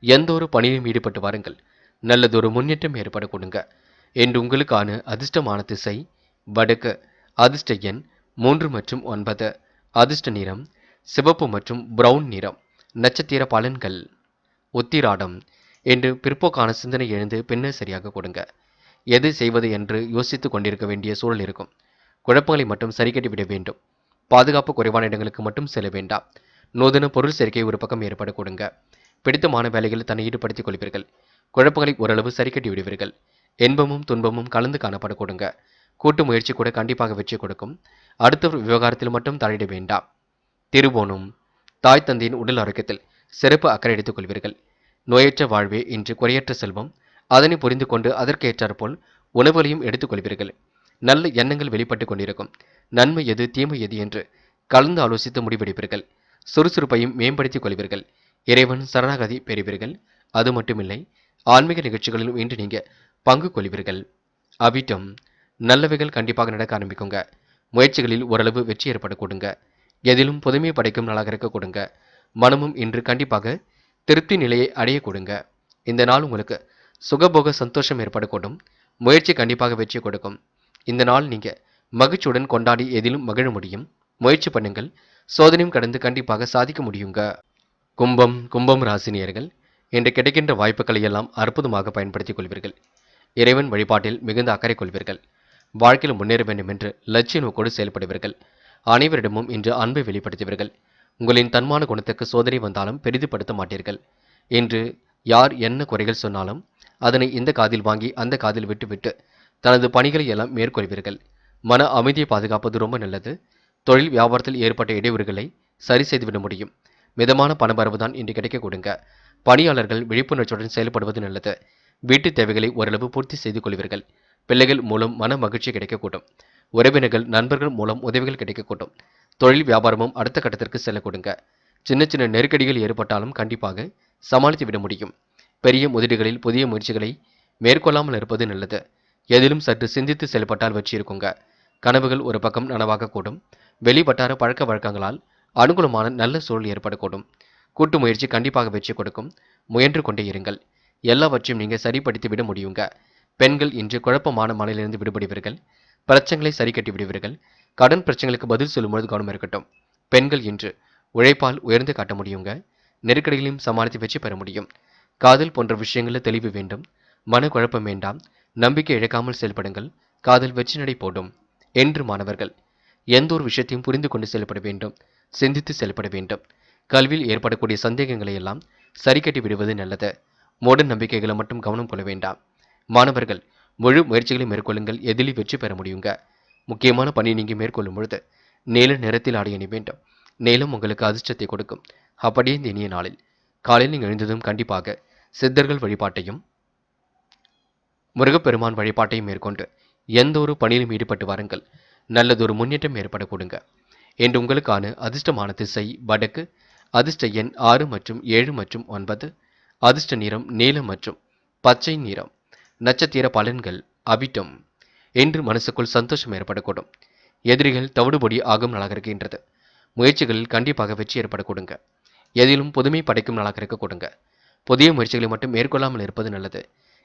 A: எந்த ஒரு பணியிலும் ஈடுபட்டு வாருங்கள். நல்லதொரு முன்னேற்றம் ஏற்பட கொடுங்க. என்று உங்களுக்கான அதிர்ஷ்டமான திசை வடக்கு. அதிர்ஷ்ட எண் 3 மற்றும் 9. அதிர்ஷ்ட நிறம் சிவப்பு மற்றும் பிரவுன் நிறம். நட்சத்திர பலன்கள். உத்திராடம். என்று பிற்போக்கான சிந்தனை எழுந்து பின்னர் சரியாக கொடுங்க. எது செய்வது என்று யோசித்துக் கொண்டிருக்க வேண்டிய சூழல் இருக்கும். குழப்பங்களை மட்டும் சரி கட்டிவிட வேண்டும். பாதுகாப்பு குறைவான இடங்களுக்கு மட்டும் செல்ல வேண்டாம். நூதன பொருள் சேர்க்கை ஒரு பக்கம் ஏற்பட கொடுங்க. பிடித்தமான வேலைகளில் தன்னை ஈடுபடுத்திக் கொள்வீர்கள். குழப்பங்களை ஓரளவு சரி கட்டி விடுவீர்கள். இன்பமும் துன்பமும் கலந்து காணப்பட கொடுங்க. கூட்டு முயற்சி கூட கண்டிப்பாக வெற்றி கொடுக்கும். அடுத்த விவகாரத்தில் மட்டும் தலையிட வேண்டாம். திருவோணம். தாய் தந்தையின் உடல் ஆரோக்கியத்தில் சிறப்பு அக்கறை எடுத்துக் கொள்வீர்கள். நோயற்ற வாழ்வே இன்று குறையற்ற செல்வம். அதனை புரிந்து கொண்டு அதற்கேற்றாற்போல் உணவுகளையும் எடுத்துக் கொள்வீர்கள். நல்ல எண்ணங்கள் வெளிப்பட்டுக் கொண்டிருக்கும். நன்மை எது தீமை எது என்று கலந்து ஆலோசித்து முடிவெடுப்பீர்கள். சுறுசுறுப்பையும் மேம்படுத்திக் கொள்வீர்கள். இறைவன் சரணாகதி பெறுவீர்கள். அது மட்டுமில்லை, ஆன்மீக நிகழ்ச்சிகளிலும் இன்று நீங்க பங்கு கொள்வீர்கள். அவிட்டம். நல்லவைகள் கண்டிப்பாக நடக்க ஆரம்பிக்குங்க. முயற்சிகளில் ஓரளவு வெற்றி ஏற்பட கொடுங்க. எதிலும் புதுமையை படைக்கும் நாளாக இருக்க கொடுங்க. மனமும் இன்று கண்டிப்பாக திருப்தி நிலையை அடைய கொடுங்க. இந்த நாள் உங்களுக்கு சுகபோக சந்தோஷம் ஏற்படக்கூடும். முயற்சி கண்டிப்பாக வெற்றி கொடுக்கும். இந்த நாள் நீங்க மகிழ்ச்சியுடன் கொண்டாடி எதிலும் மகிழ முடியும். முயற்சி பண்ணுங்கள். சோதனையும் கடந்து கண்டிப்பாக சாதிக்க முடியுங்க. கும்பம் ராசினியர்கள். இன்று கிடைக்கின்ற வாய்ப்புகளை எல்லாம் அற்புதமாக பயன்படுத்திக் கொள்வீர்கள். இறைவன் வழிபாட்டில் மிகுந்த அக்கறை கொள்வீர்கள். வாழ்க்கையில் முன்னேற வேண்டும் என்று லட்சிய நோக்கோடு செயல்படுவீர்கள். அனைவரிடமும் இன்று அன்பை வெளிப்படுத்துவீர்கள். உங்களின் தன்மான குணத்துக்கு சோதனை வந்தாலும் பெரிதுபடுத்த மாட்டீர்கள். இன்று யார் என்ன குறைகள் சொன்னாலும் அதனை இந்த காதில் வாங்கி அந்த காதில் விட்டுவிட்டு தனது பணிகளை எல்லாம் மேற்கொள்வீர்கள். மன அமைதியை பாதுகாப்பது ரொம்ப நல்லது. தொழில் வியாபாரத்தில் ஏற்பட்ட இடையூறுகளை சரி செய்துவிட முடியும். மிதமான பணவரவு தான் இன்று கிடைக்க கொடுங்க. பணியாளர்கள் விழிப்புணர்ச்சியுடன் செயல்படுவது நல்லது. வீட்டு தேவைகளை ஓரளவு பூர்த்தி செய்து கொள்வீர்கள். பிள்ளைகள் மூலம் மன மகிழ்ச்சி கிடைக்கக்கூடும். உறவினர்கள் நண்பர்கள் மூலம் உதவிகள் கிடைக்கக்கூடும். தொழில் வியாபாரமும் அடுத்த கட்டத்திற்கு செல்ல கொடுங்க. சின்ன சின்ன நெருக்கடிகள் ஏற்பட்டாலும் கண்டிப்பாக சமாளித்து விட முடியும். பெரிய முதலீடுகளில் புதிய முயற்சிகளை மேற்கொள்ளாமல் இருப்பது நல்லது. எதிலும் சற்று சிந்தித்து செயல்பட்டால் வெற்றி இருக்குங்க. கனவுகள் ஒரு பக்கம் நனவாகக்கூடும். வெளிவட்டார பழக்க வழக்கங்களால் அனுகூலமான நல்ல சூழல் ஏற்படக்கூடும். கூட்டு முயற்சி கண்டிப்பாக வெற்றி கொடுக்கும். முயன்று கொண்டே இருங்கள். எல்லாவற்றையும் நீங்க சரிப்படுத்தி விட முடியுங்க. பெண்கள் இன்று குழப்பமான மனதிலிருந்து விடுபடுவீர்கள். பிரச்சனைகளை சரி கட்டி விடுவீர்கள். கடன் பிரச்சனைகளுக்கு பதில் சொல்லும்போது கவனம் இருக்கட்டும். பெண்கள் இன்று உழைப்பால் உயர்ந்து காட்ட முடியுங்க. நெருக்கடிகளையும் சமாளித்து வெற்றி பெற முடியும். காதல் போன்ற விஷயங்களில் தெளிவு வேண்டும். மன குழப்பம் வேண்டாம். நம்பிக்கை இழக்காமல் செயல்படுங்கள். காதல் வெற்றி நடை போடும். என்று மாணவர்கள் எந்த ஒரு விஷயத்தையும் புரிந்து கொண்டு செயல்பட வேண்டும். சிந்தித்து செயல்பட வேண்டும். கல்வியில் ஏற்படக்கூடிய சந்தேகங்களை எல்லாம் சரி கட்டி விடுவது நல்லது. மூட நம்பிக்கைகளை மட்டும் கவனம் கொள்ள வேண்டாம். மாணவர்கள் முழு முயற்சிகளை மேற்கொள்ளுங்கள். எதிலும் வெற்றி பெற முடியுங்க. முக்கியமான பணி நீங்க மேற்கொள்ளும் பொழுது நீல நிறத்தில் ஆடை அணி வேண்டும். நீலம் உங்களுக்கு அதிர்ஷ்டத்தை கொடுக்கும். அப்படியே இந்த இனிய நாளில் காலையில் நீங்கள் எழுந்ததும் கண்டிப்பாக சித்தர்கள் வழிபாட்டையும் முருகப்பெருமான் வழிபாட்டையும் மேற்கொண்டு எந்த ஒரு பணியிலும் ஈடுபட்டு வாருங்கள். நல்லதொரு முன்னேற்றம் ஏற்பட கொடுங்க. என்று உங்களுக்கான அதிர்ஷ்டமான திசை வடக்கு. அதிர்ஷ்ட எண் 6 மற்றும் 7 மற்றும் 9. அதிர்ஷ்ட நிறம் நீலம் மற்றும் பச்சை நிறம். நட்சத்திர பலன்கள் அவிட்டம். என்று மனசுக்குள் சந்தோஷம் ஏற்படக்கூடும். எதிரிகள் தவிடுபொடி ஆகும் நாளாக இருக்கின்றது. முயற்சிகளில் கண்டிப்பாக வெற்றி ஏற்பட கொடுங்க. எதிலும் புதுமை படைக்கும் நாளாக இருக்க கொடுங்க. புதிய முயற்சிகளை மட்டும் மேற்கொள்ளாமல் இருப்பது நல்லது.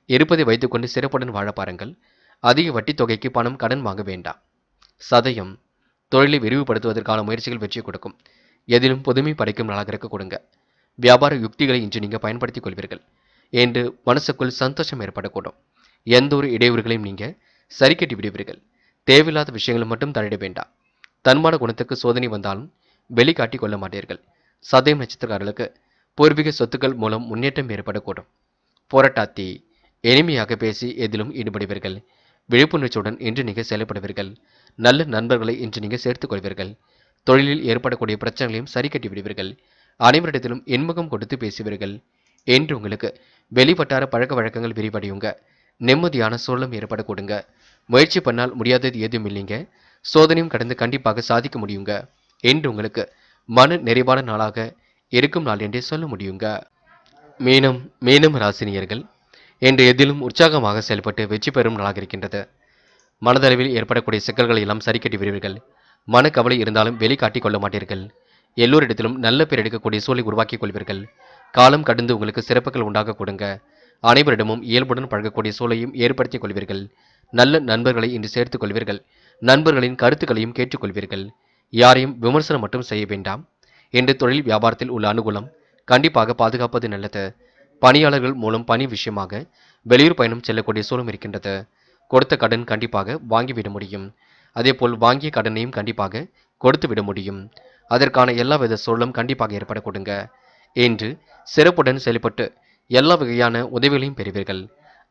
A: இருப்பதை வைத்துக்கொண்டு சிறப்புடன் வாழ பாருங்கள். அதிக வட்டி தொகைக்கு பணம் கடன் வாங்க வேண்டாம். சதயம் தொழிலை விரிவுபடுத்துவதற்கான முயற்சிகள் வெற்றி கொடுக்கும். எதிலும் புதுமை படைக்கும் நாளாக இருக்க கொடுங்க. வியாபார யுக்திகளை இன்று நீங்கள் பயன்படுத்திக் கொள்வீர்கள். என்று மனசுக்குள் சந்தோஷம் ஏற்படக்கூடும். எந்த ஒரு இடையூறுகளையும் நீங்க சரி கட்டி விடுவீர்கள். தேவையில்லாத விஷயங்களை மட்டும் தலையிட வேண்டாம். தன்மான குணத்துக்கு சோதனை வந்தாலும் வெளிக்காட்டி கொள்ள மாட்டீர்கள். சதயம் நட்சத்திரக்காரர்களுக்கு பூர்வீக சொத்துக்கள் மூலம் முன்னேற்றம் ஏற்படக்கூடும். போராட்டாத்தி எளிமையாக பேசி எதிலும் ஈடுபடுவீர்கள். விழிப்புணர்ச்சியுடன் இன்று நீங்கள் செயல்படுவீர்கள். நல்ல நண்பர்களை இன்று நீங்கள் சேர்த்துக் கொள்வீர்கள். தொழிலில் ஏற்படக்கூடிய பிரச்சனைகளையும் சரி கட்டி விடுவீர்கள். அனைவரிடத்திலும் இன்முகம் கொடுத்து பேசுவீர்கள். என்று உங்களுக்கு வெளிவட்டார பழக்க வழக்கங்கள் விரிவடையுங்க. நிம்மதியான சூழலும் ஏற்பட கொடுங்க. முயற்சி பண்ணால் முடியாதது எதுவும் இல்லைங்க. சோதனையும் கடந்து கண்டிப்பாக சாதிக்க முடியுங்க. என்று உங்களுக்கு மன நிறைவான நாளாக இருக்கும் நாள் என்றே சொல்ல முடியுங்க. மீனம் ராசினியர்கள் என்று எதிலும் உற்சாகமாக செயல்பட்டு வெற்றி பெறும் நாளாக இருக்கின்றது. மனதளவில் ஏற்படக்கூடிய சிக்கல்களை எல்லாம் சரி கட்டி விடுவீர்கள். மனக்கவலை இருந்தாலும் வெளிக்காட்டிக் கொள்ள மாட்டீர்கள். எல்லோரிடத்திலும் நல்ல பேர் எடுக்கக்கூடிய சூழலை உருவாக்கிக் கொள்வீர்கள். காலம் கடந்து உங்களுக்கு சிறப்புகள் உண்டாக கொடுங்க. அனைவரிடமும் இயல்புடன் பழகக்கூடிய சூழலையும் ஏற்படுத்திக் கொள்வீர்கள். நல்ல நண்பர்களை இன்று சேர்த்துக் கொள்வீர்கள். நண்பர்களின் கருத்துக்களையும் கேட்டுக்கொள்வீர்கள். யாரையும் விமர்சனம் மட்டும் செய்ய வேண்டாம். என்று தொழில் வியாபாரத்தில் உள்ள அனுகூலம் கண்டிப்பாக பாதுகாப்பது நல்லது. பணியாளர்கள் மூலம் பணி விஷயமாக வெளியூர் பயணம் செல்லக்கூடிய சூழலும் இருக்கின்றது. கொடுத்த கடன் கண்டிப்பாக வாங்கிவிட முடியும். அதேபோல் வாங்கிய கடனையும் கண்டிப்பாக கொடுத்து விட முடியும். அதற்கான எல்லாவித சூழலும் கண்டிப்பாக ஏற்பட கொடுங்க. என்று சிறப்புடன் செயல்பட்டு எல்லா வகையான உதவிகளையும் பெறுவீர்கள்.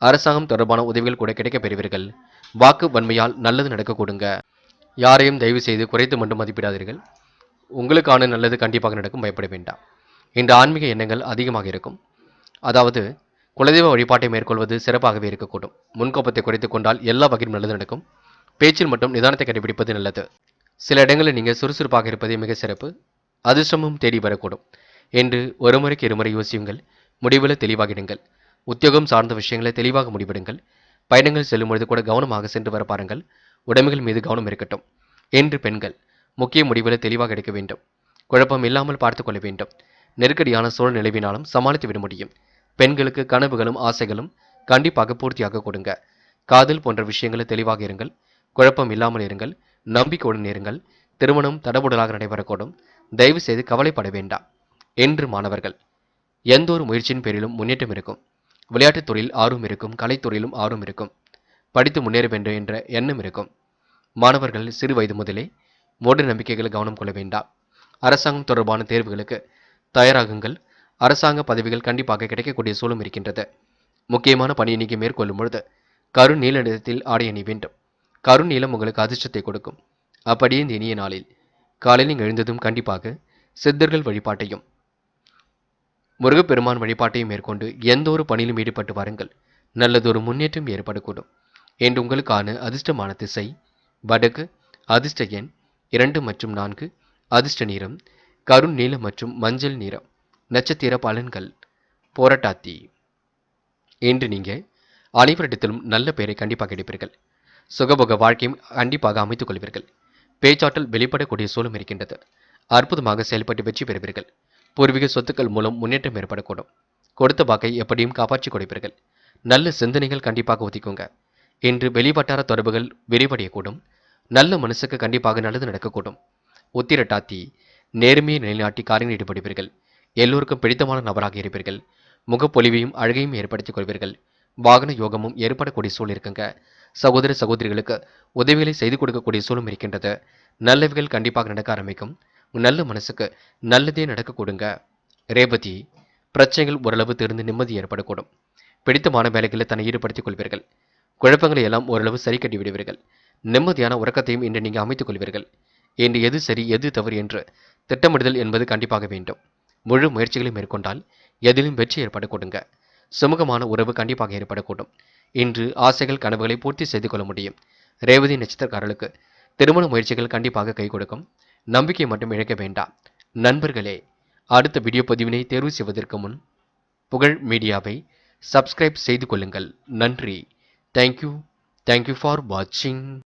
A: அரசாங்கம் தொடர்பான உதவிகள் கூட கிடைக்க பெறுவீர்கள். வாக்கு வன்மையால் நல்லது நடக்க கொடுங்க. யாரையும் தயவு செய்து குறைத்து மட்டும் மதிப்பிடாதீர்கள். உங்களுக்கான நல்லது கண்டிப்பாக நடக்கும். பயப்பட வேண்டாம். இன்று ஆன்மீக எண்ணங்கள் அதிகமாக இருக்கும். அதாவது குலதெய்வ வழிபாட்டை மேற்கொள்வது சிறப்பாகவே இருக்கக்கூடும். முன்கோப்பத்தை குறைத்துக் கொண்டால் எல்லா வகையும் நல்லது நடக்கும். பேச்சில் மட்டும் நிதானத்தை கடைபிடிப்பது நல்லது. சில இடங்களில் நீங்கள் சுறுசுறுப்பாக இருப்பதே மிக சிறப்பு. அதிர்ஷ்டமும் தேடி வரக்கூடும். என்று ஒரு முறைக்கு இருமுறை யோசியுங்கள். முடிவில் தெளிவாகிடுங்கள். உத்தியோகம் சார்ந்த விஷயங்களை தெளிவாக முடிவெடுங்கள். பயணங்கள் செல்லும் பொழுது கூட கவனமாக சென்று வர பாருங்கள். உடைமைகள் மீது கவனம் இருக்கட்டும். என்று பெண்கள் முக்கிய முடிவுகளை தெளிவாக எடுக்க வேண்டும். குழப்பம் இல்லாமல் பார்த்துக் கொள்ள வேண்டும். நெருக்கடியான சூழல் நிலவினாலும் சமாளித்து விட முடியும். பெண்களுக்கு கனவுகளும் ஆசைகளும் கண்டிப்பாக பூர்த்தியாக கொடுங்க. காதல் போன்ற விஷயங்களில் தெளிவாக இருங்கள். குழப்பம் இல்லாமல் இருங்கள். நம்பிக்கையுடன் இருங்கள். திருமணம் தடபுடலாக நடைபெறக்கூடும். தயவு செய்து கவலைப்பட வேண்டாம். என்று மாணவர்கள் எந்த ஒரு முயற்சியின் பேரிலும் முன்னேற்றம் இருக்கும். விளையாட்டுத் துறையில் ஆர்வம் இருக்கும். கலைத்துறையிலும் ஆர்வம் இருக்கும். படித்து முன்னேற வேண்டும் என்ற எண்ணம் இருக்கும். மாணவர்கள் சிறு வயது முதலே மூட நம்பிக்கைகளை கவனம் கொள்ள வேண்டாம். அரசாங்கம் தொடர்பான தேர்வுகளுக்கு தயாராகுங்கள். அரசாங்க பதவிகள் கண்டிப்பாக கிடைக்கக்கூடிய சூழலும் இருக்கின்றது. முக்கியமான பணியை நீக்கி மேற்கொள்ளும் பொழுது கருநீல நிறத்தில் ஆடை அணி வேண்டும். கருநீலம் உங்களுக்கு அதிர்ஷ்டத்தை கொடுக்கும். அப்படியே இந்த இனிய நாளில் காலையில் நீங்கள் எழுந்ததும் கண்டிப்பாக சித்தர்கள் வழிபாட்டையும் முருகப்பெருமான் வழிபாட்டையும் மேற்கொண்டு எந்த ஒரு பணியிலும் ஈடுபட்டு வாருங்கள். நல்லதொரு முன்னேற்றம் ஏற்படக்கூடும். என்று உங்களுக்கான அதிர்ஷ்டமான திசை வடக்கு. அதிர்ஷ்ட எண் 2 மற்றும் 4. அதிர்ஷ்ட நிறம் கருண் நீலம் மற்றும் மஞ்சள் நிறம். நட்சத்திர பலன்கள். போராட்டாத்தி. இன்று நீங்க அனைவரிடத்திலும் நல்ல பெயரை கண்டிப்பாக எடுப்பீர்கள். சுகபோக வாழ்க்கையும் கண்டிப்பாக அமைத்துக் கொள்வீர்கள். பேச்சாற்றல் வெளிப்படக்கூடிய சூழலும் இருக்கின்றது. அற்புதமாக செயல்பட்டு வெற்றி பெறுவீர்கள். பூர்வீக சொத்துக்கள் மூலம் முன்னேற்றம் ஏற்படக்கூடும். கொடுத்த வாக்கை எப்படியும் காப்பாற்றிக் கொடுப்பீர்கள். நல்ல சிந்தனைகள் கண்டிப்பாக ஒதுக்குங்க. இன்று வெளிவட்டார தொடர்புகள் விரிவடையக்கூடும். நல்ல மனசுக்கு கண்டிப்பாக நல்லது நடக்கக்கூடும். உத்திரட்டாத்தி. நேர்மையை நிலைநாட்டி காரியங்கள் ஈடுபடுவீர்கள். எல்லோருக்கும் பிடித்தமான நபராக இருப்பீர்கள். முகப்பொலிவையும் அழகையும் ஏற்படுத்திக் கொள்வீர்கள். வாகன யோகமும் ஏற்படக்கூடிய சூழல் இருக்குங்க. சகோதர சகோதரிகளுக்கு உதவிகளை செய்து கொடுக்கக்கூடிய சூழலும் இருக்கின்றது. நல்லவைகள் கண்டிப்பாக நடக்க ஆரம்பிக்கும். நல்ல மனசுக்கு நல்லதே நடக்க கொடுங்க. ரேவதி. பிரச்சனைகள் ஓரளவு தீர்ந்து நிம்மதி ஏற்படக்கூடும். பிடித்தமான வேலைகளில் தன்னை ஈடுபடுத்திக் கொள்வீர்கள். குழப்பங்களை எல்லாம் ஓரளவு சரி கட்டி விடுவீர்கள். நிம்மதியான உறக்கத்தையும் இன்று நீங்கள் அமைத்துக் கொள்வீர்கள். இன்று எது சரி எது தவறு என்று திட்டமிடுதல் என்பது கண்டிப்பாக வேண்டும். முழு முயற்சிகளை மேற்கொண்டால் எதிலும் வெற்றி ஏற்பட கொடுங்க. சுமூகமான உறவு கண்டிப்பாக ஏற்படக்கூடும். இன்று ஆசைகள் கனவுகளை பூர்த்தி செய்து கொள்ள முடியும். ரேவதி நட்சத்திரக்காரர்களுக்கு திருமண முயற்சிகள் கண்டிப்பாக கை கொடுக்கும். நம்பிக்கை மட்டும் இழக்க வேண்டாம். நண்பர்களே, அடுத்த வீடியோ பதிவினை தேர்வு செய்வதற்கு முன் புகழ் மீடியாவை சப்ஸ்கிரைப் செய்து கொள்ளுங்கள். நன்றி. தேங்க்யூ ஃபார் வாட்சிங்.